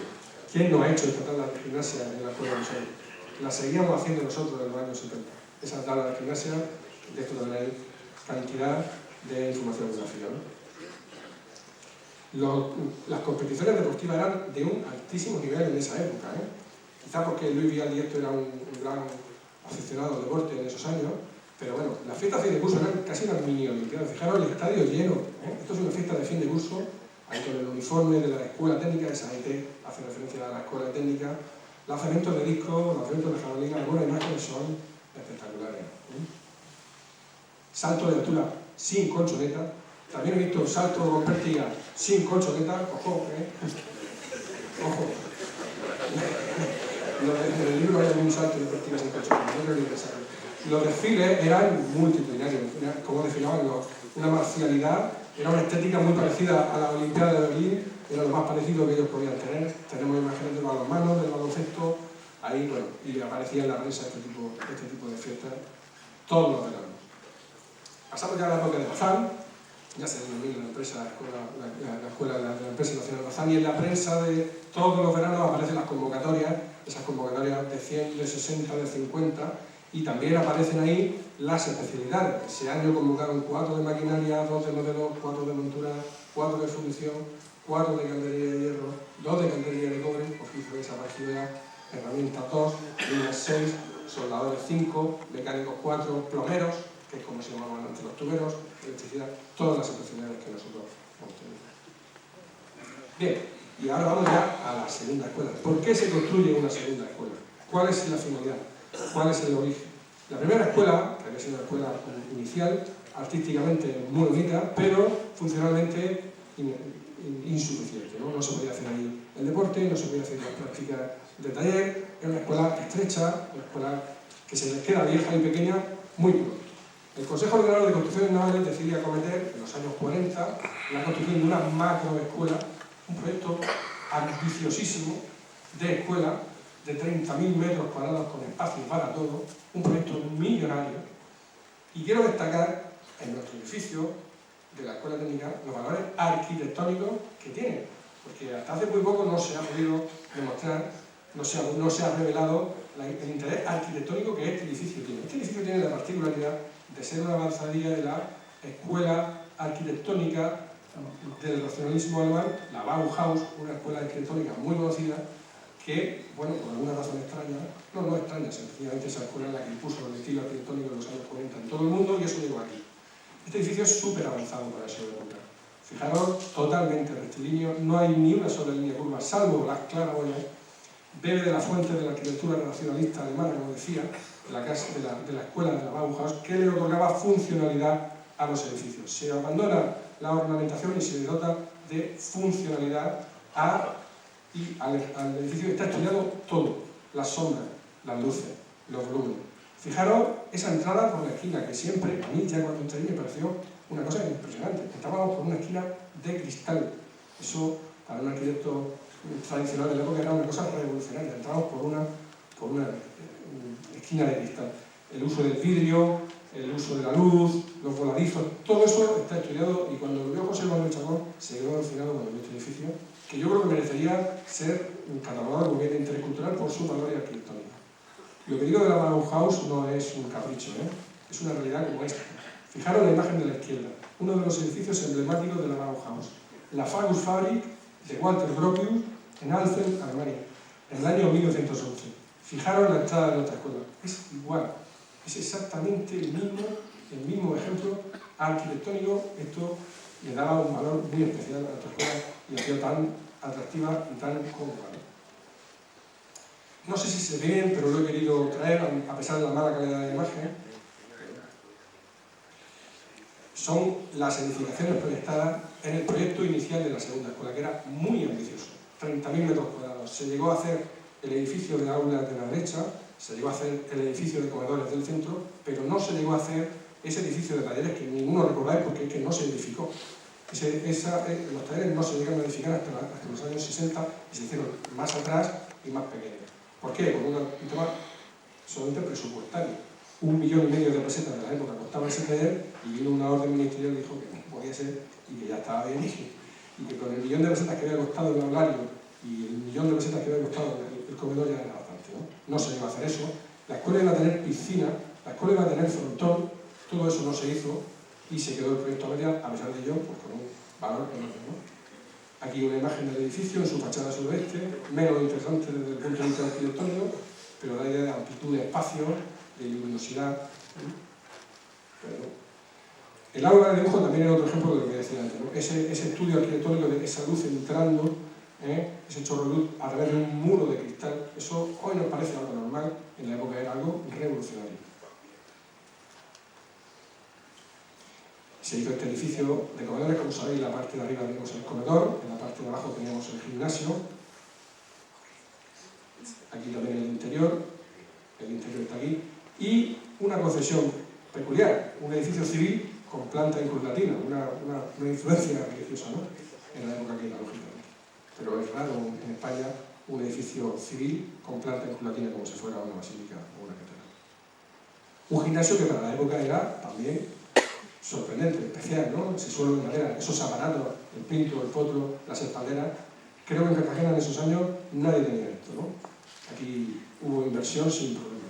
¿Quién no ha hecho esta tabla de gimnasia en la escuela de los años? La seguíamos haciendo nosotros en los años 70. Esa tabla de gimnasia, de esto tenéis cantidad de información gráfica, ¿no? Las competiciones deportivas eran de un altísimo nivel en esa época, quizá porque Luis Vial Diestro era un gran aficionado al deporte en esos años, pero bueno, las fiestas de fin de curso eran casi unas mini olimpiadas. Fijaros el estadio lleno, esto es una fiesta de fin de curso, ahí con el uniforme de la escuela técnica, esa ET hace referencia a la escuela técnica, lanzamientos de disco, lanzamientos de jabalina, algunas imágenes son espectaculares. Salto de altura sin colchoneta, También he visto salto con pértiga sin colchoneta, ojo, ojo. En el libro hay algún salto de pértiga sin colchoneta, no creo que necesario. Los desfiles eran multitudinarios, como desfilaban una marcialidad, era una estética muy parecida a la Olimpiada de Berlín, era lo más parecido que ellos podían tener. Tenemos imágenes del balonmano, del baloncesto, ahí, bueno, y aparecía en la prensa este tipo de fiestas todos los veranos. Pasamos ya a la época de Bazán, ya se denomina la empresa, la escuela de la empresa nacional Bazán, y en la prensa de todos los veranos aparecen las convocatorias, esas convocatorias de 100, de 60, de 50, y también aparecen ahí las especialidades. Ese año convocaron 4 de maquinaria, 2 de modelos, 4 de montura, 4 de fundición, 4 de calderería de hierro, 2 de calderería de cobre, oficio de desaparecida, herramientas 2, líneas 6, soldadores 5, mecánicos 4, plomeros, que es como se llamaban antes los tuberos, electricidad, todas las especialidades que nosotros hemos tenido. Bien, y ahora vamos ya a la segunda escuela. ¿Por qué se construye una segunda escuela? ¿Cuál es la finalidad? ¿Cuál es el origen? La primera escuela, que había sido una escuela inicial, artísticamente muy bonita, pero funcionalmente insuficiente, ¿no? No se podía hacer ahí el deporte, no se podía hacer las prácticas de taller, era una escuela estrecha, una escuela que se les queda vieja y pequeña muy pronto. El Consejo Ordenador de Construcciones Navales decide acometer en los años 40 la construcción de una macroescuela, un proyecto ambiciosísimo de escuela de 30.000 metros cuadrados con espacio para todo, un proyecto millonario. Y quiero destacar en nuestro edificio de la Escuela Técnica los valores arquitectónicos que tiene, porque hasta hace muy poco no se ha podido demostrar, no se ha revelado el interés arquitectónico que este edificio tiene. Este edificio tiene la particularidad de ser una avanzadilla de la escuela arquitectónica del racionalismo alemán, la Bauhaus, una escuela arquitectónica muy conocida, que, bueno, por alguna razón extraña, no extraña, sencillamente esa escuela en la que impuso el estilo arquitectónico de los años 40 en todo el mundo, y eso llegó aquí. Este edificio es súper avanzado para esa época. Fijaros, totalmente rectilíneo, no hay ni una sola línea curva, salvo las claraboyas. Bebe de la fuente de la arquitectura racionalista alemana, como decía, de la escuela de la Bauhaus, que le otorgaba funcionalidad a los edificios. Se abandona la ornamentación y se le dota de funcionalidad y al edificio está estudiado todo, las sombras, las luces, los volúmenes. Fijaros esa entrada por la esquina, que siempre, a mí ya cuando entré me pareció una cosa impresionante. Estábamos por una esquina de cristal. Eso, para un arquitecto tradicional de la época, era una cosa revolucionaria. Entramos por una esquina de cristal. El uso del vidrio, el uso de la luz, los voladizos, todo eso está estudiado, y cuando lo vio José Manuel Chacón se quedó alucinado con este edificio, que yo creo que merecería ser catalogado como bien de interés cultural por su valor arquitectónico. Lo que digo de la Bauhaus no es un capricho, es una realidad como esta. Fijaros la imagen de la izquierda, uno de los edificios emblemáticos de la Bauhaus, la Fagus Fabrik de Walter Gropius en Alzey, Alemania, en el año 1911. Fijaros la entrada de nuestra escuela, es igual, es exactamente el mismo ejemplo arquitectónico. Esto le daba un valor muy especial a nuestra escuela y ha sido tan atractiva y tan cómoda. No sé si se ve bien, pero lo he querido traer, a pesar de la mala calidad de la imagen. Son las edificaciones proyectadas en el proyecto inicial de la segunda escuela, que era muy ambicioso, 30.000 metros cuadrados. Se llegó a hacer el edificio de aulas de la derecha, se llegó a hacer el edificio de comedores del centro, pero no se llegó a hacer ese edificio de talleres que ninguno recordáis porque es que no se edificó. Los talleres no se llegaron a edificar hasta los años 60 y se hicieron más atrás y más pequeños. ¿Por qué? Por un tema solamente presupuestario. 1,5 millones de pesetas de la época costaba ese taller, y vino una orden ministerial y dijo que no podía ser y que ya estaba bien, y que con el 1 millón de pesetas que había costado el aulario y el 1 millón de pesetas que había costado el comedor ya era bastante, ¿no? No se iba a hacer eso. La escuela iba a tener piscina, la escuela iba a tener frontón, todo eso no se hizo y se quedó el proyecto a medias, a pesar de ello, pues con un valor enorme, ¿no? Aquí una imagen del edificio en su fachada suroeste, menos interesante desde el punto de vista arquitectónico, pero da idea de amplitud de espacio, de luminosidad. El aula de dibujo también es otro ejemplo de lo que decía antes, ¿no? Ese estudio arquitectónico de esa luz entrando, ese chorro de luz a través de un muro de cristal, eso hoy nos parece algo normal, en la época era algo revolucionario. Se hizo este edificio de comedores, como sabéis, en la parte de arriba teníamos el comedor, en la parte de abajo teníamos el gimnasio, aquí también el interior está aquí, y una concesión peculiar, un edificio civil con planta en cruz latina, una influencia religiosa, ¿no?, en la época que era, lógicamente. Pero es raro en España un edificio civil con planta en cruz latina como si fuera una basílica o una catedral. Un gimnasio que para la época era también sorprendente, especial, ¿no? Ese suelo de madera, esos aparatos, el pinto, el potro, las espalderas. Creo que en Cartagena en esos años nadie tenía esto, ¿no? Aquí hubo inversión sin problema.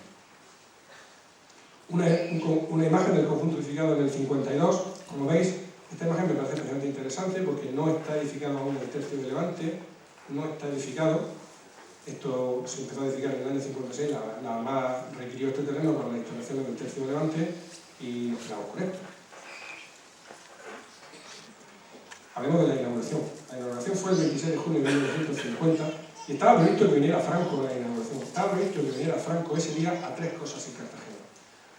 Una imagen del conjunto edificado en el 52, como veis, esta imagen me parece especialmente interesante porque no está edificado aún el tercio de Levante, no está edificado. Esto se empezó a edificar en el año 56, la Armada requirió este terreno para la instalación del tercio de Levante y nos quedamos con esto. Hablemos de la inauguración. La inauguración fue el 26 de junio de 1950 y estaba previsto que viniera Franco a la inauguración. Estaba previsto que viniera Franco ese día a 3 cosas en Cartagena.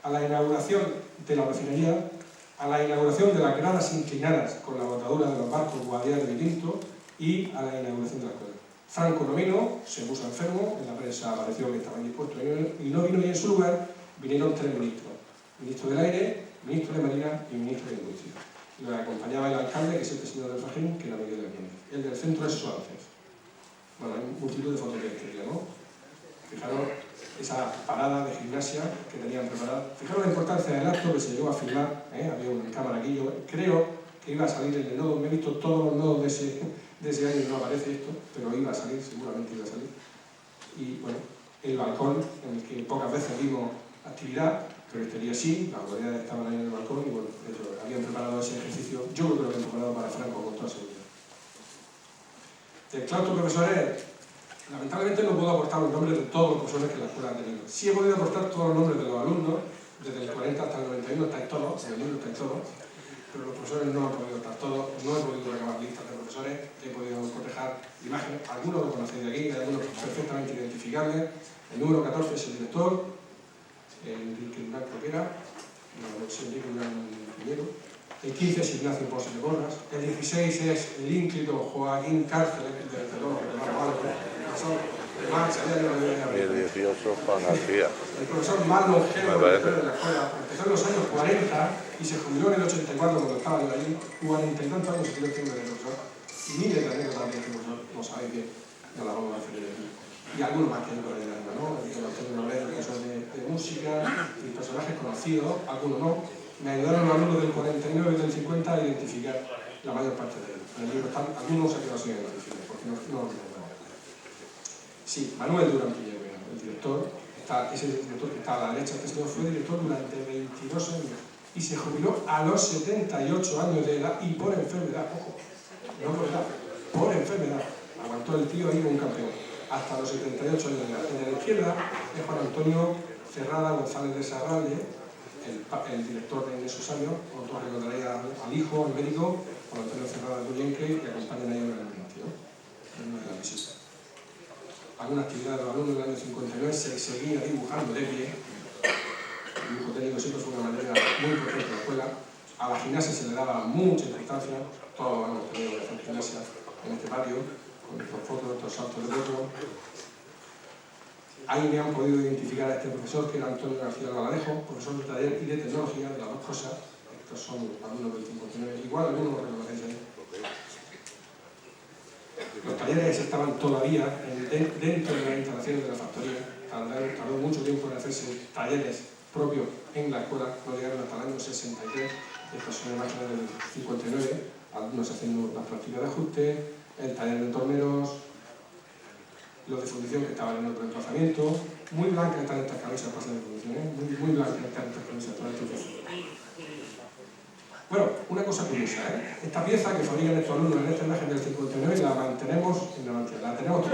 A la inauguración de la refinería, a la inauguración de las gradas inclinadas con la botadura de los barcos Guadiana de Pinto y a la inauguración de la escuela. Franco no vino, se puso enfermo, en la prensa apareció que estaba indispuesto y no vino, y en su lugar vinieron 3 ministros. Ministro del Aire, ministro de Marina y ministro de Industria. Lo acompañaba el alcalde, que es este señor del Fajín, que era Miguel de Hernández. El del centro es Suárez. Bueno, hay multitud de fotos de este, ¿no? Fijaros esa parada de gimnasia que tenían preparada. Fijaros la importancia del acto que se llegó a filmar, había una cámara aquí, yo creo que iba a salir el nodo, me he visto todos los nodos de ese año y no aparece esto, pero iba a salir, seguramente iba a salir. Y bueno, el balcón, en el que pocas veces vimos actividad, pero este día sí, las autoridades estaban ahí en el balcón y bueno, de hecho, habían preparado ese ejercicio, yo creo que lo habían preparado para Franco con toda seguridad. Del claustro profesores, lamentablemente no puedo aportar los nombres de todos los profesores que la escuela ha tenido. Sí he podido aportar todos los nombres de los alumnos, desde el 40 hasta el 91 estáis todos, en el libro estáis todos, pero los profesores no han podido estar todos, no he podido recabar listas de profesores, he podido cotejar imágenes, algunos lo conocéis de aquí, algunos perfectamente identificables. El número 14 es el director, Enrique Durán creo que era, no sé, Enrique Durán primero. El 15 es Ignacio Ponce de Borras, el 16 es el ínclito Joaquín Cárcel, el profesor García. El profesor más longevo de la escuela, empezó en los años 40 y se jubiló en el 84 cuando estaba yo allí, 40 y tantos años que yo tengo de profesor, y miles de anécdotas de este profesor, no sabéis bien, no las vamos a referir aquí. Y algunos más que hay por ahí, ¿no? El Antonio Novel, profesor de música, y personajes conocidos, algunos no. Me ayudaron los alumnos del 49 y del 50 a identificar la mayor parte de ellos. En el libro están, algunos se quedaron sin identificar, porque no lo recuerdo. Sí, Manuel Durán Piñero, el director, ese director que está a la derecha, este señor fue director durante 22 años y se jubiló a los 78 años de edad y por enfermedad, ojo, no por edad, por enfermedad. Aguantó el tío ahí como un campeón, hasta los 78 años de edad. En la izquierda es Juan Antonio Cerrada González de Sarralle, el director en esos años. Otros recordaréis al hijo, al médico, Juan Antonio Cerrada de Ullenque, que acompañan ahí en la inauguración, en una de las visitas. Alguna actividad de los alumnos del año 59 se seguía dibujando de pie. El dibujo técnico siempre fue una manera muy importante de la escuela. A la gimnasia se le daba mucha importancia, todos hemos tenido que hacer gimnasia en este patio, con estos fotos, estos saltos de potro. Ahí me han podido identificar a este profesor, que era Antonio García Valadejo, profesor de taller y de tecnología, de las dos cosas. Estos son alumnos del 59, igual algunos lo reconocéis ahí. Los talleres estaban todavía dentro de las instalaciones de la factoría. Tardó mucho tiempo en hacerse talleres propios en la escuela, no llegaron hasta el año 63. Estas son imágenes del 59, algunos haciendo las prácticas de ajuste, el taller de torneros, los de fundición que estaban en otro emplazamiento. Muy blancas están estas camisas para hacer fundición, muy blancas están estas camisas para hacer fundición. Bueno, una cosa curiosa, esta pieza que fabrican estos alumnos en esta imagen del 59 la mantenemos en la tenemos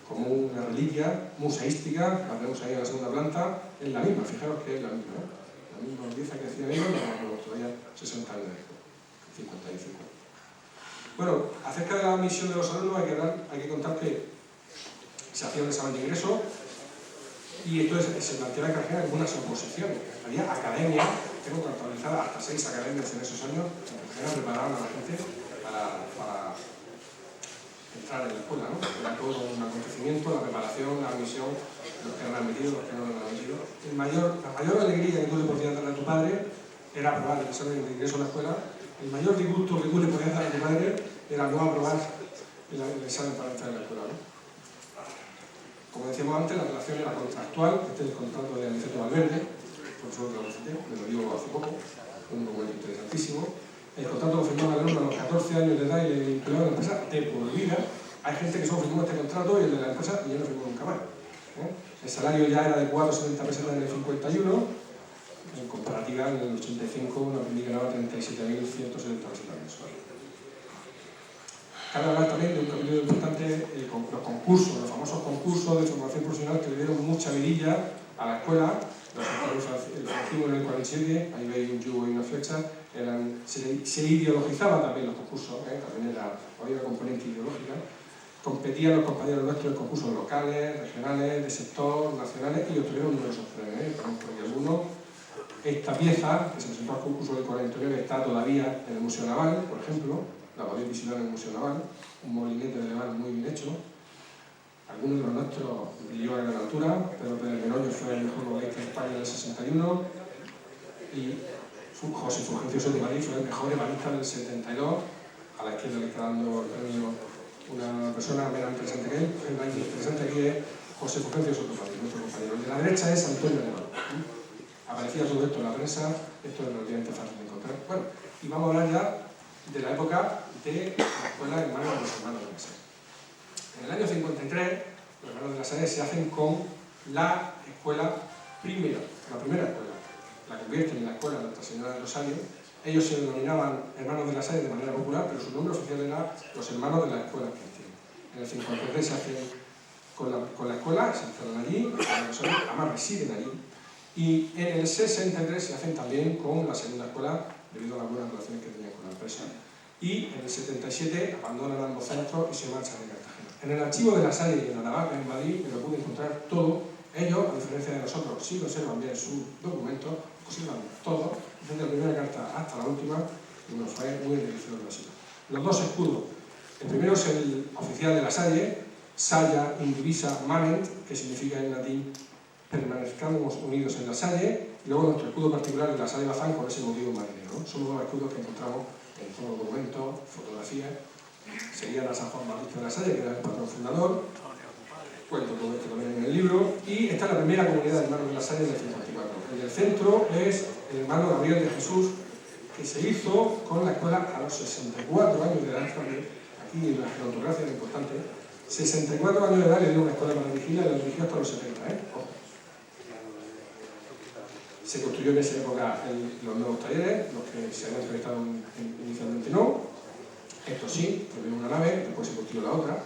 como una reliquia museística, la tenemos ahí en la segunda planta, es la misma, fijaros que es la misma, la misma pieza que hacía ellos, la todavía 60 años después, 55. Bueno, acerca de la admisión de los alumnos hay que contar que se hacía un examen de ingreso y entonces se planteaba en Cartagena algunas oposiciones. Había academia, tengo contabilizadas hasta 6 academias en esos años, que preparaban a la gente para entrar en la escuela, ¿no? Era todo un acontecimiento, la preparación, la admisión, los que eran admitidos, los que no eran admitidos. La mayor alegría que tú le podías dar a tu padre era aprobar el examen de ingreso a la escuela. El mayor disgusto que tú le podías dar a tu padre era no aprobar el examen para entrar en la escuela, ¿no? Como decíamos antes, la relación era contractual. Este es el contrato de Aniceto Valverde, profesor de la UCT, me lo dio hace poco, un documento interesantísimo. El contrato lo firmó el alumno a los 14 años de edad y le empleó en la empresa de por vida. Hay gente que solo firmó este contrato y el de la empresa y yo no firmó nunca más. El salario ya era de 4,70 pesetas en el 51, en comparativa en el 85 una aprendí que ganaba 37.170 pesetas mensuales. Cabe hablar también de un capítulo importante, los concursos, los famosos concursos de formación profesional que le dieron mucha vidilla a la escuela. Los hicimos en el 47, ahí veis un yugo y una flecha. Se ideologizaba también los concursos, también había una componente ideológica. Competían los compañeros nuestros en concursos locales, regionales, de sector, nacionales, y obtuvieron numerosos premios. Porque algunos, esta pieza, que se presentó al concurso del 49, está todavía en el Museo Naval, por ejemplo, la podéis visitar en el Museo Naval, un molinete de Naval muy bien hecho. Algunos de los nuestros brilló a gran altura, pero Pedro Meroño fue el mejor vocalista de España en el 61, y José Fulgencio Sotemarí fue el mejor ebanista del 72. A la izquierda le está dando el premio una persona menos interesante que él. El más interesante aquí es José Fulgencio Sotemarí, nuestro compañero. El de la derecha es Antonio Alemán. Aparecía todo esto en la prensa, esto es relativamente fácil de encontrar. Bueno, y vamos a hablar ya de la época de la escuela en manos de los hermanos de la Salle. En el año 53, los hermanos de la Salle se hacen con la escuela primera, la primera escuela. La convierten en la escuela de Nuestra Señora del Rosario. Ellos se denominaban hermanos de la Salle de manera popular, pero su nombre oficial era los hermanos de la escuela cristiana. En el 53 se hacen con la escuela, se instalan allí, además residen allí. Y en el 63 se hacen también con la segunda escuela, debido a las buenas relaciones que tenían con la empresa. Y en el 77 abandonan ambos centros y se marchan de Cartagena. En el archivo de la Salle y en Aravaca, en Madrid, me lo pude encontrar todo. Ellos, a diferencia de nosotros, sí conservan bien sus documentos, conservan todo, desde la primera carta hasta la última, y nos fue muy enriquecedor la cita. Los dos escudos. El primero es el oficial de la Salle, Saya indivisa manent, que significa en latín permanezcamos unidos en la Salle, y luego nuestro escudo particular de la Salle Bazán con ese motivo marinero, ¿no? Son los dos escudos que encontramos en todos los documentos, fotografías. Seguían a San Juan Bautista de la Salle, que era el patrón fundador. Cuento todo esto también en el libro. Y esta es la primera comunidad de hermanos de la Salle del 54. En el centro es el hermano Gabriel de Jesús, que se hizo con la escuela a los 64 años de edad. Aquí la gerontografía es importante. 64 años de edad le dio una escuela para dirigirla y la dirigió hasta los 70. Se construyó en esa época los nuevos talleres, los que se habían proyectado inicialmente no. Esto sí, primero una nave, después se construyó la otra.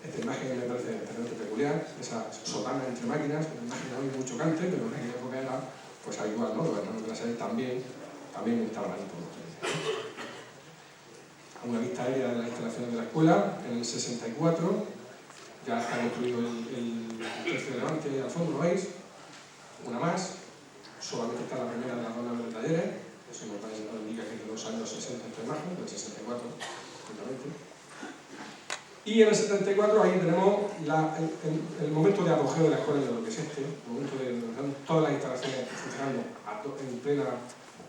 Esta imagen me parece peculiar, esa sotana entre máquinas, una imagen hoy muy chocante, pero en aquella época era pues habitual, ¿no? Los hermanos de la Salle también estaban ahí por los talleres. Una vista aérea de las instalaciones de la escuela, en el 64, ya está construido el tercio de levante al fondo, ¿lo veis? Una más. Solamente está la primera de las zonas de talleres, eso nos indica que es de los años 60 esta imagen, del 64, concretamente. Y en el 74 ahí tenemos el momento de apogeo de la escuela de lo que es el momento de todas las instalaciones funcionando en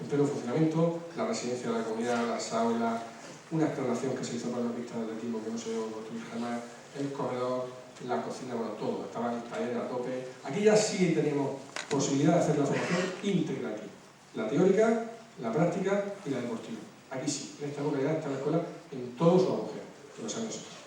pleno funcionamiento, la residencia de la comunidad, las aulas, una exploración que se hizo para la pista de atletismo que no se llegó a construir jamás, el comedor, la cocina, bueno, todo, estaba el taller a tope. Aquí ya sí teníamos posibilidad de hacer la formación íntegra aquí. La teórica, la práctica y la deportiva. Aquí sí, en esta época ya está la escuela en todo su apogeo, en los años 60.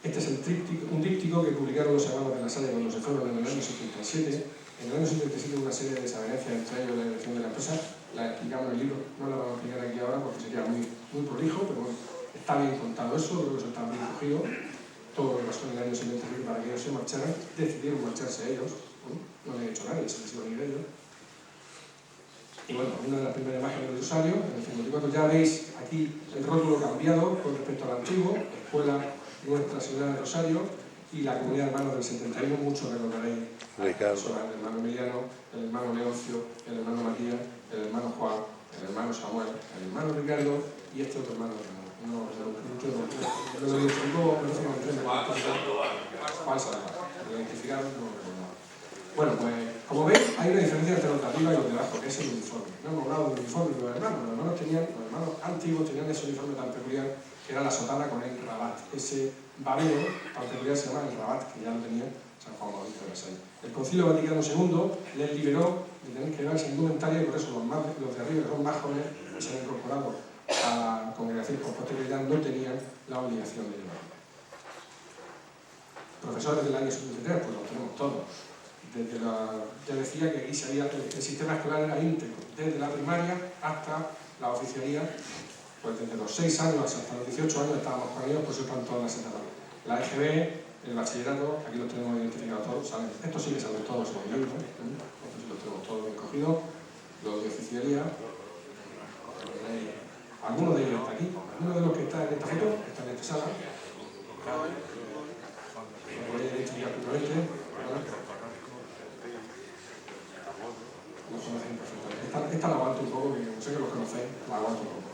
Este es un díptico que publicaron los hermanos de la Salle cuando se fueron en el año 77. En el año 77 una serie de desavenencias entre ellos y la dirección de la empresa, la explicamos en el libro, no la vamos a explicar aquí ahora porque sería muy prolijo, pero bueno, está bien contado eso, creo que eso está bien recogido. Todo lo que pasó en el año 77 para que ellos se marcharan, decidieron marcharse ellos, no le ha hecho nadie, se les iba a ir ellos. Y bueno, una de las primeras imágenes del Rosario, en el 54 ya veis aquí el rótulo cambiado con respecto al antiguo, Escuela Nuestra Señora del Rosario, y la comunidad de hermanos del 71, muchos recordaréis son el hermano Emiliano, el hermano Leoncio, el hermano Matías, el hermano Juan, el hermano Samuel, el hermano Ricardo y este otro hermano que no lo identificó, pero no me Juan Salazar, lo identificaron, no lo recordaba. Bueno, pues como veis, hay una diferencia entre los de arriba y los de abajo, que es el uniforme. No hemos hablado del uniforme de los hermanos antiguos tenían ese uniforme tan peculiar que era la sotana con el rabat, ese babero tan peculiar se llama el rabat, que ya lo tenía San Juan Bautista de Versalles. El Concilio Vaticano II les liberó de tener que llevar esa indumentaria y por eso los de arriba, que son más jóvenes, que se han incorporado a la congregación con posterioridad, no tenían la obligación de llevarlo. Profesores del año 73, pues los tenemos todos. Ya decía que aquí se había, el sistema escolar era íntegro, desde la primaria hasta la oficialía, pues desde los 6 años hasta los 18 años estábamos con ellos, pues están todas las etapas. La EGB, el bachillerato, aquí los tenemos identificados todos, ¿saben? Estos sí que salen todos en el libro, estos sí los tenemos todos bien cogidos, los de oficialía, algunos de ellos están aquí, uno de los que está en esta foto está en esta sala, lo podéis identificar claramente, los conocen perfectamente. Esta la aguanto un poco, que no sé que los conocéis, la aguanto un poco.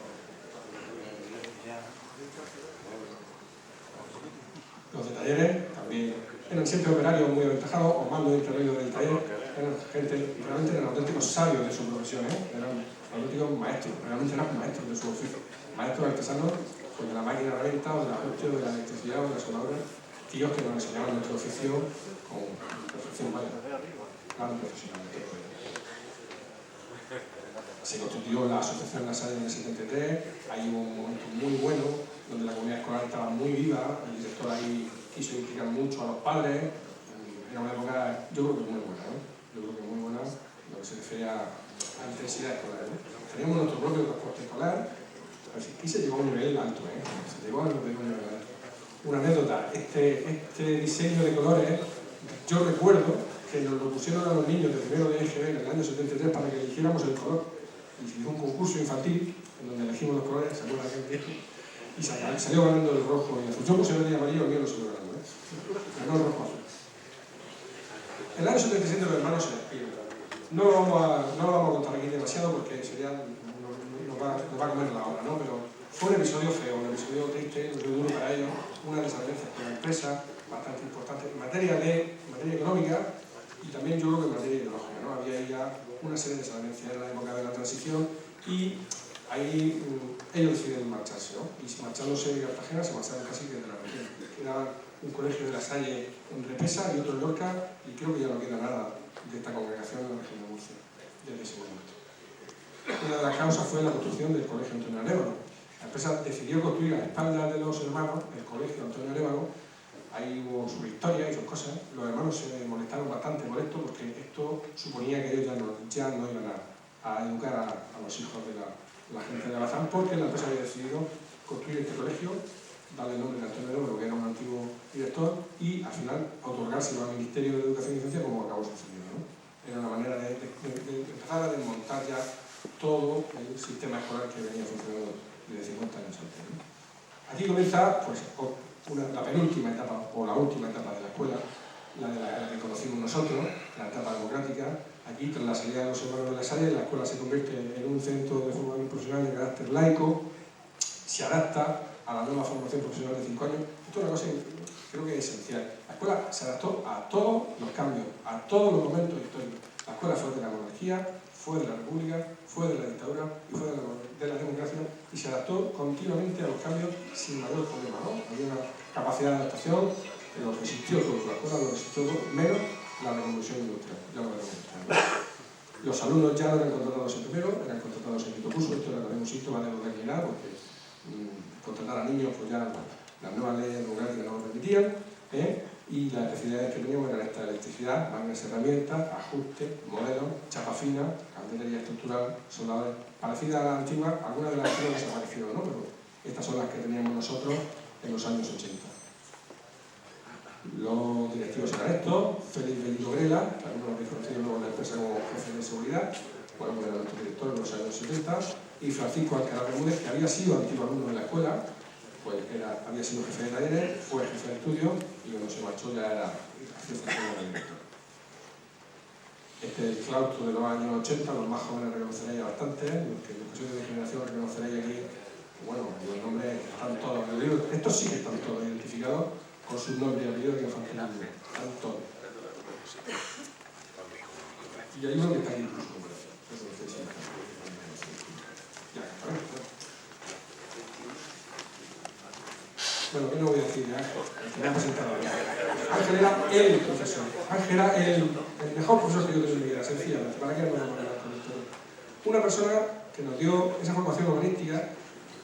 Los de talleres también eran siempre operarios muy aventajados, o mandos intermedios del taller, eran gente, realmente eran auténticos sabios de su profesión, eran auténticos maestros, realmente eran maestros de su oficio, maestros artesanos, pues de la máquina de venta, o de la hostia, o de la electricidad, o de la soldadura, tíos que nos enseñaban nuestro oficio con perfección, vaya, grandes profesionales. Se constituyó la Asociación La Salle en el 73, hay un momento muy bueno donde la comunidad escolar estaba muy viva, el director ahí quiso implicar mucho a los padres, era una época, yo creo que muy buena, ¿no? Yo creo que muy buena lo que se refiere a intensidad escolar, ¿no? Teníamos nuestro propio transporte escolar, aquí se llegó a un nivel alto, se llegó a un nivel alto. Una anécdota, este diseño de colores, yo recuerdo que nos lo pusieron a los niños de primero de EGB en el año 73 para que eligiéramos el color. Y se hizo un concurso infantil en donde elegimos los colores, ¿se acuerdan aquel tiempo? Y salió ganando el rojo y el azul. Yo puse el amarillo, el mío lo salió ganando, ganó el rojo azul. El año 77 los hermanos se despiden. No lo vamos a contar aquí demasiado porque sería, nos va a comer la hora, ¿no? Pero fue un episodio feo, un episodio triste, un episodio duro para ellos, una desavenencia con la empresa bastante importante en materia económica y también yo creo que en materia ideológica, ¿no? Había ya una serie de desavenencias en la época de la transición y ahí ellos deciden marcharse, ¿no? Y marchándose de Cartagena se marcharon casi desde la región. Quedaba un colegio de La Salle en Repesa y otro en Lorca y creo que ya no queda nada de esta congregación en la región de Murcia desde ese momento. Una de las causas fue la construcción del colegio Antonio Arévalo. La empresa decidió construir a espaldas de los hermanos el colegio Antonio Arévalo. Ahí hubo su historia y sus cosas. Los hermanos se molestaron bastante por esto porque esto suponía que ellos ya no iban a educar a los hijos de la gente de Alazán porque la empresa había decidido construir este colegio, darle el nombre de Antonio Arévalo, que era un antiguo director, y al final otorgárselo al Ministerio de Educación y Ciencia como acabó sucediendo, ¿no? Era una manera de empezar a desmontar ya todo el sistema escolar que venía funcionando desde 50 años antes, ¿no? Aquí comienza pues, la penúltima etapa o la última etapa de la escuela, la que conocimos nosotros, la etapa democrática. Aquí, tras la salida de los hermanos de La Salle, la escuela se convierte en un centro de formación profesional de carácter laico, se adapta a la nueva formación profesional de 5 años. Esto es una cosa que creo que es esencial. La escuela se adaptó a todos los cambios, a todos los momentos históricos. La escuela fue de la monarquía, fue de la república, fue de la dictadura y fue de la democracia y se adaptó continuamente a los cambios sin mayor problema, ¿no? Había una capacidad de adaptación que lo resistió todo, la escuela lo resistió todo, menos la revolución industrial, ya lo veremos. Los alumnos ya no eran contratados en primero, eran contratados en quinto curso, esto era también un síntoma de modernidad, porque contratar a niños, pues ya las nuevas leyes democráticas no lo permitían, y las especialidades que teníamos eran esta: electricidad, máquinas y herramientas, ajuste, modelos, chapa fina, calderería estructural, soldadores, parecidas a las antiguas, algunas de las antiguas desaparecieron, ¿no? Pero estas son las que teníamos nosotros en los años 80. Los directivos eran estos: Félix Benito Grela, que algunos habéis conocido luego en la empresa como jefe de seguridad, bueno, pues era nuestro director en los años 70, y Francisco Alcalá Bermúdez, que había sido antiguo alumno de la escuela, pues había sido jefe de talleres, fue jefe de estudio y cuando se marchó ya era funcionario del director. Este es el claustro de los años 80, los más jóvenes reconoceréis bastante, los que sois de generación reconoceréis aquí, bueno, los nombres están todos, estos sí que están todos identificados con sus nombres y apellidos que infantil, están todos. Y hay uno que está aquí incluso, eso no sé si ya, bueno, ¿qué no voy a decir de Ángel? Que me ha presentado ahora. Ángel era el profesor. Ángel era el mejor profesor que yo tuve en mi vida, sencillamente. ¿Para qué no vamos a hablar con esto? Una persona que nos dio esa formación humanística.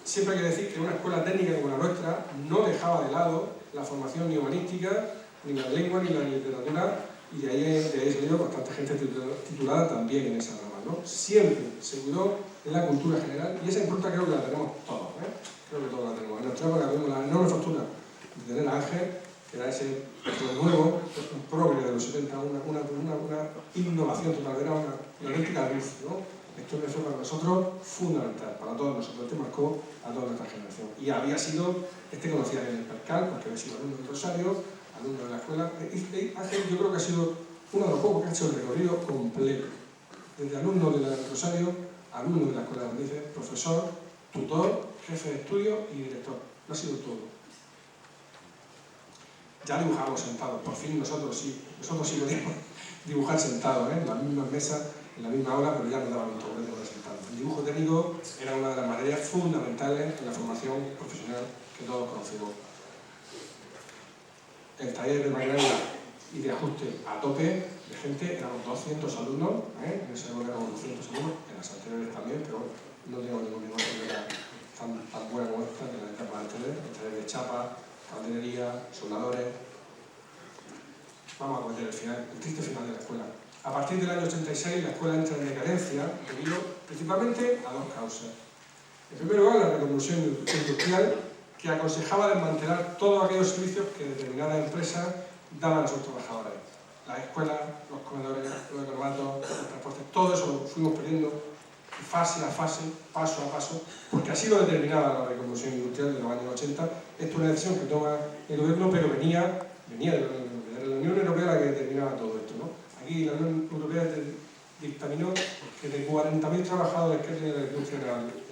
Siempre hay que decir que una escuela técnica como la nuestra no dejaba de lado la formación ni humanística, ni la lengua, ni la literatura, y de ahí salió bastante gente titulada también en esa rama, ¿no? Siempre se cuidó de la cultura general, y esa impronta creo que la tenemos todos, creo que todos la tenemos. En nuestra época tuvimos la enorme fortuna de tener a Ángel, que era ese nuevo, un progre de los 70, una innovación total, era una auténtica luz, ¿no? Esto fue para nosotros fundamental, para todos nosotros, este marcó a toda nuestra generación. Y había sido, conocía en el Percal, porque había sido alumno del Rosario, alumno de la escuela. Ángel, yo creo que ha sido uno de los pocos que ha hecho el recorrido completo. Desde alumno del Rosario, alumno de la escuela de aprendices, profesor, tutor, jefe de estudio y director. Lo ha sido todo. Ya dibujábamos sentados, por fin nosotros sí podíamos dibujar sentados, en las mismas mesas, en la misma aula, pero ya nos daban todo de sentados. El dibujo técnico era una de las materias fundamentales en la formación profesional que todos conocemos. El taller de maquinaria y de ajuste a tope de gente, éramos 200 alumnos, en esa época éramos 200 alumnos, en las anteriores también, pero bueno, no tengo ningún que era tan buena como esta, que la etapa anterior, el taller de chapa, calderería, soldadores. Vamos a contar el triste final de la escuela. A partir del año 86 la escuela entra en decadencia debido principalmente a dos causas. En primer lugar, la reconversión industrial, que aconsejaba desmantelar todos aquellos servicios que determinadas empresas daban a sus trabajadores. Las escuelas, los comedores, los economatos, los transportes, todo eso lo fuimos perdiendo fase a fase, paso a paso, porque así lo determinaba la reconversión industrial de los años 80. Esto es una decisión que toma el gobierno, pero venía de la Unión Europea la que determinaba todo esto, ¿no? Aquí la Unión Europea dictaminó que de 40.000 trabajadores que tenía la industria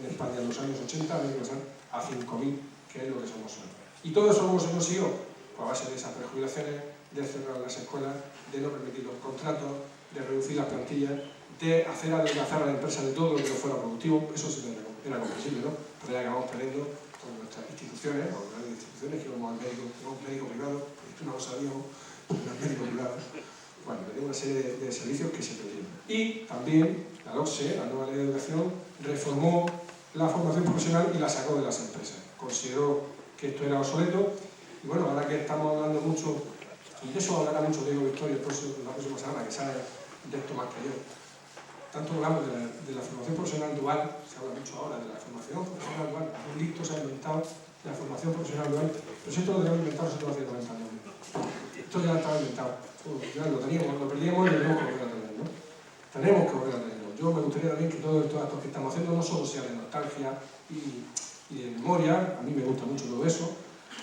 en España en los años 80 había que pasar a 5.000, que es lo que somos hoy. Y todo eso cómo se consiguió, pues a base de esas prejubilaciones, de cerrar las escuelas, de no permitir los contratos, de reducir las plantillas, de hacer adelgazar a la empresa de todo lo que no fuera productivo. Eso sí era comprensible, ¿no? Pero ya acabamos perdiendo con nuestras instituciones, o grandes instituciones, que íbamos al médico, un médico privado, esto no lo sabíamos, pero era médico privado. Bueno, tenía una serie de servicios que se perdieron. Y también la LOCSE, la nueva ley de educación, reformó la formación profesional y la sacó de las empresas. Consideró que esto era obsoleto. Y bueno, ahora que estamos hablando mucho, y de eso hablará mucho Diego Victoria la próxima semana, que sabe de esto más que yo. Tanto hablamos de la formación profesional dual, se habla mucho ahora de la formación profesional dual, un listo se ha inventado de la formación profesional dual, pero si esto lo tenemos inventado nosotros hace 90 años. Esto ya estaba inventado, ya lo teníamos, lo perdíamos y lo tenemos que volver a tener, ¿no? Tenemos que volver a tenerlo. Yo me gustaría también que todos estos actos que estamos haciendo no solo sea de nostalgia y de memoria, a mí me gusta mucho todo eso,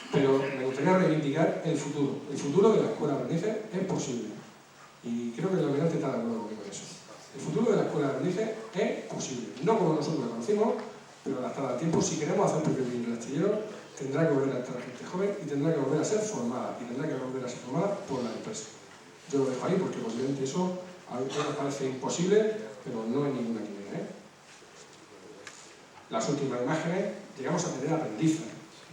pero me gustaría reivindicar el futuro. El futuro de la escuela de aprendices es posible. Y creo que el almirante está de acuerdo conmigo en eso. El futuro de la escuela de aprendices es posible. No como nosotros la conocimos, pero adaptada al tiempo. Si queremos hacer vivir el astillero, tendrá que volver a estar gente joven y tendrá que volver a ser formada. Y tendrá que volver a ser formada por la empresa. Yo lo dejo ahí porque posiblemente eso a mí nos parece imposible, pero no hay ninguna quimera, Las últimas imágenes, llegamos a tener aprendices.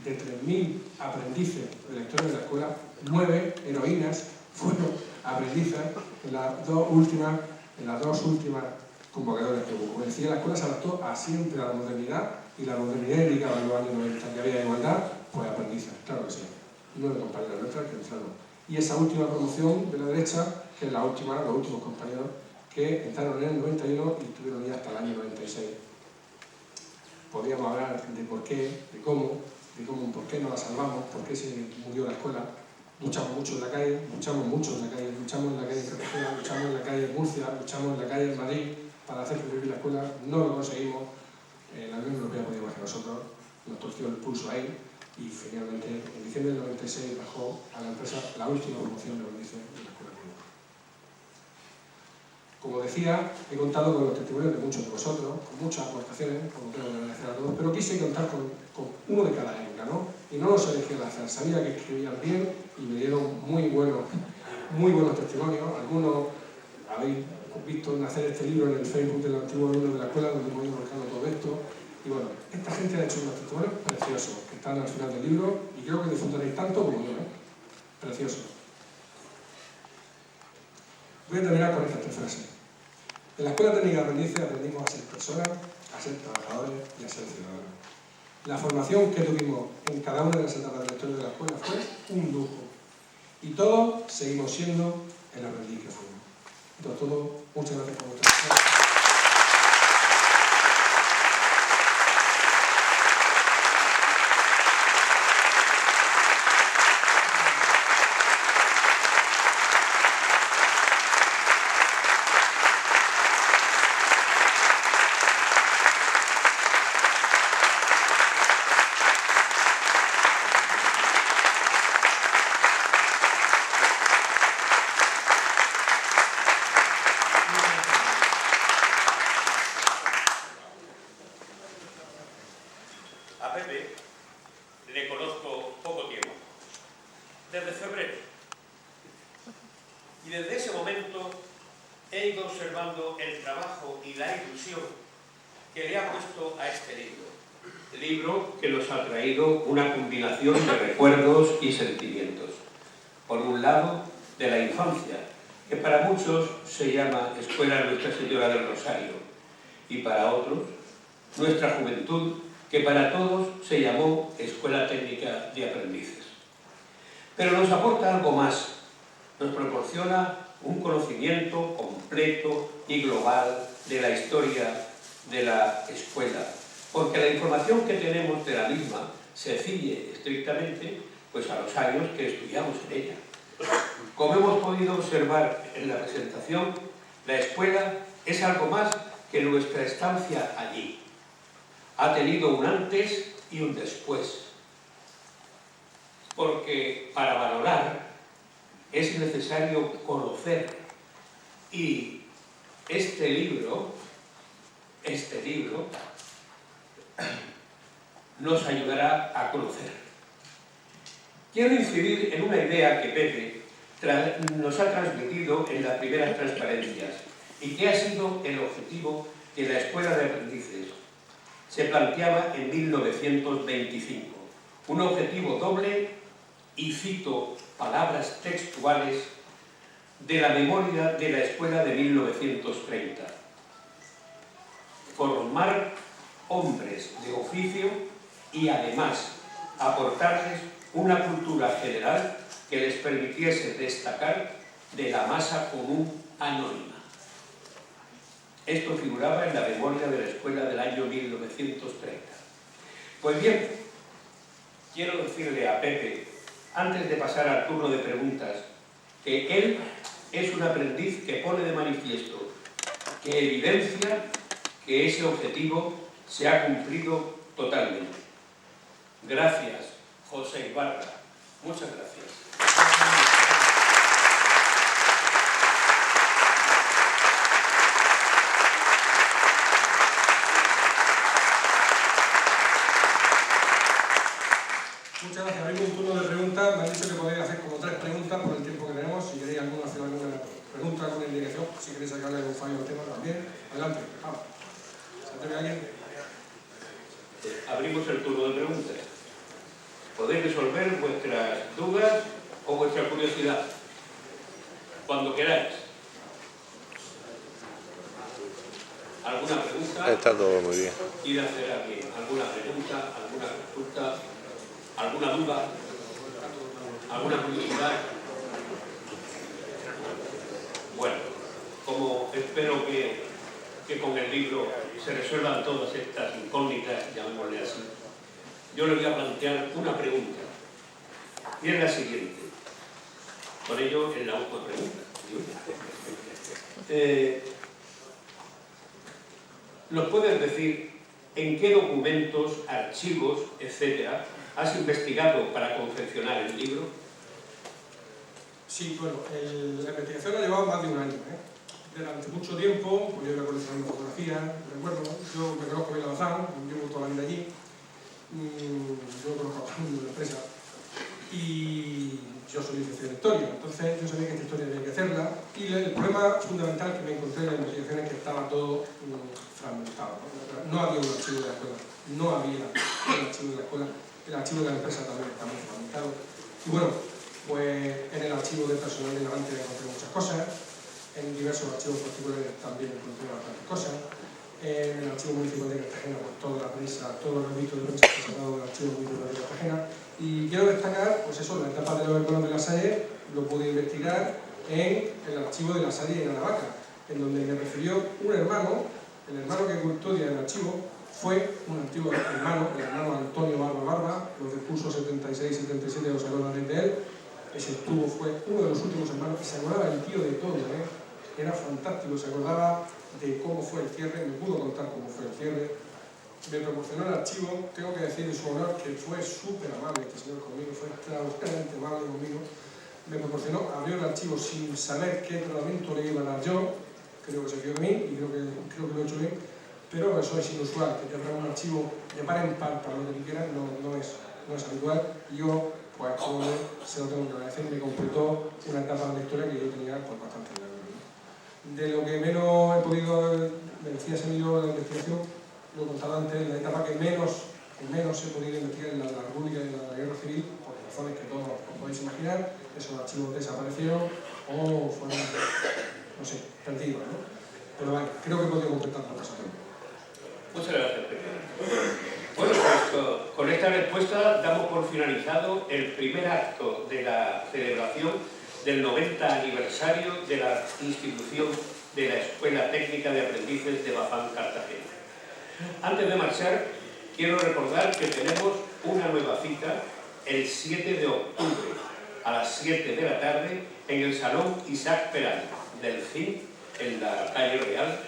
De 3.000 aprendices de lectores de la escuela, 9 heroínas fueron aprendices en las dos últimas convocatorias que hubo. Como decía, la escuela se adaptó siempre a la modernidad, y la modernidad indicaba en los años 90 que había igualdad, pues aprendices, claro que sí. 9 compañeros nuestras que entraron. Y esa última promoción de la derecha, que es los últimos compañeros que entraron en el 91 y estuvieron ya hasta el año 96. Podríamos hablar de por qué, de cómo, por qué no la salvamos, por qué se murió la escuela. Luchamos mucho en la calle, luchamos en la calle en Cartagena, luchamos en la calle en Murcia, luchamos en la calle en Madrid para hacer sobrevivir la escuela, no lo conseguimos. La Unión Europea podía más que nosotros, nos torció el pulso ahí, y finalmente en diciembre del 96 bajó a la empresa la última promoción de aprendices de la Escuela Pública. Como decía, he contado con los testimonios de muchos de vosotros, con muchas aportaciones, como tengo que agradecer a todos, pero quise contar con uno de cada época, ¿no? Y no los elegí al azar, sabía que escribían bien y me dieron muy buenos testimonios. Algunos habéis visto nacer este libro en el Facebook del antiguo alumno de la escuela, donde hemos ido marcando todo esto. Y bueno, esta gente ha hecho unos testimonios preciosos, que están al final del libro, y creo que disfrutaréis tanto como yo, ¿eh? Preciosos. Voy a terminar con estas tres frases. En la Escuela Técnica de Aprendices aprendimos a ser personas, a ser trabajadores y a ser ciudadanos. La formación que tuvimos en cada una de las etapas de la historia de la escuela fue un lujo. Y todos seguimos siendo el aprendiz que fuimos. Entonces, todo, muchas gracias por vuestra atención. A Pepe le conozco poco tiempo, desde febrero, y desde ese momento he ido observando el trabajo y la ilusión que le ha puesto a este libro que nos ha traído una combinación de recuerdos y sentimientos. Por un lado, de la infancia, que para muchos se llama Escuela Nuestra Señora del Rosario, y para otros, nuestra juventud, que para todos se llamó Escuela Técnica de Aprendices. Pero nos aporta algo más, nos proporciona un conocimiento completo y global de la historia de la escuela, porque la información que tenemos de la misma se ciñe estrictamente pues, a los años que estudiamos en ella. Como hemos podido observar en la presentación, la escuela es algo más que nuestra estancia allí. Ha tenido un antes y un después, porque para valorar es necesario conocer, y este libro nos ayudará a conocer. Quiero incidir en una idea que Pepe nos ha transmitido en las primeras transparencias y que ha sido el objetivo que la Escuela de Aprendices se planteaba en 1925. Un objetivo doble, y cito palabras textuales de la memoria de la Escuela de 1930. Formar hombres de oficio y además aportarles una cultura general que les permitiese destacar de la masa común anónima. Esto figuraba en la memoria de la escuela del año 1930. Pues bien, quiero decirle a Pepe, antes de pasar al turno de preguntas, que él es un aprendiz que pone de manifiesto, que evidencia que ese objetivo se ha cumplido totalmente. Gracias, José Ibarra. Muchas gracias. Muchas gracias. Abrimos un turno de preguntas. Me han dicho que podéis hacer como 3 preguntas por el tiempo que tenemos. Si queréis hacer alguna pregunta, alguna indicación, si queréis sacarle algún fallo al tema también. Adelante. Vamos. ¿Se atreve alguien? Abrimos el turno de preguntas. Podéis resolver vuestras dudas o vuestra curiosidad, cuando queráis. ¿Alguna pregunta? Está todo muy bien. ¿Quiere hacer alguien alguna pregunta, alguna consulta, alguna duda, alguna curiosidad? Bueno, como espero que con el libro se resuelvan todas estas incógnitas, llamémosle así, yo le voy a plantear una pregunta, y es la siguiente. Con ello, es la última pregunta. ¿Nos puedes decir en qué documentos, archivos, etcétera, has investigado para confeccionar el libro? Sí, bueno, la investigación ha llevado más de un año. Durante mucho tiempo, pues yo iba coleccionando fotografías, recuerdo, yo me conozco bien la Bazán, llevo toda la vida allí, yo conozco a todo el mundo de la empresa y yo soy licenciado en Historia, entonces yo sabía que esta historia había que hacerla y el problema fundamental que me encontré en la investigación es que estaba todo fragmentado. No había un archivo de la escuela, no había un archivo de la escuela, el archivo de la empresa también está muy fragmentado. Y bueno, pues en el archivo del personal de Levante encontré muchas cosas, en diversos archivos particulares también encontré bastantes cosas, en el archivo municipal de Cartagena, pues toda la prensa, todos los registros de prensa que se han dado del archivo municipal de Cartagena. Y quiero destacar, pues eso, la etapa de los hermanos de la Salle lo pude investigar en el archivo de la Salle en Aravaca, en donde me refirió un hermano, el hermano que custodia el archivo, fue un antiguo hermano, el hermano Antonio Barba, los del curso 76-77 los acordarán de él. Ese fue uno de los últimos hermanos que se acordaba el tío de todo, era fantástico, se acordaba de cómo fue el cierre, me pudo contar cómo fue el cierre, me proporcionó el archivo, tengo que decir en su honor que fue súper amable este señor conmigo, fue extraordinariamente amable conmigo, me proporcionó, abrió el archivo sin saber qué tratamiento le iba a dar yo, creo que se fió de mí y creo que lo he hecho bien, pero eso es inusual, que te abra un archivo de par en par para lo que quieras, no es habitual, y yo pues se lo tengo que agradecer, me completó una etapa de la historia que yo tenía pues, bastante larga. De lo que menos he podido, me decía Semillo de la investigación, lo he contado antes, la etapa que menos he podido investigar es la de la República y la de la Guerra Civil, por razones que todos os podéis imaginar, esos archivos desaparecieron o fueron, no sé, perdidos, ¿no? Pero vale, creo que he podido completar la cosa. Muchas gracias, Pepe. Bueno, pues con esta respuesta damos por finalizado el primer acto de la celebración del 90 aniversario de la institución de la Escuela Técnica de Aprendices de Bazán, Cartagena. Antes de marchar, quiero recordar que tenemos una nueva cita el 7 de octubre a las 7 de la tarde en el Salón Isaac Peral del CIN, en la calle Real,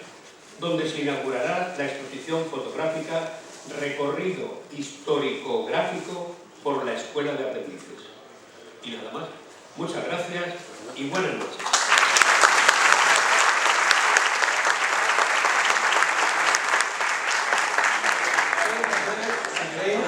donde se inaugurará la exposición fotográfica Recorrido histórico-gráfico por la Escuela de Aprendices. Y nada más. Muchas gracias y buenas noches. Si queréis,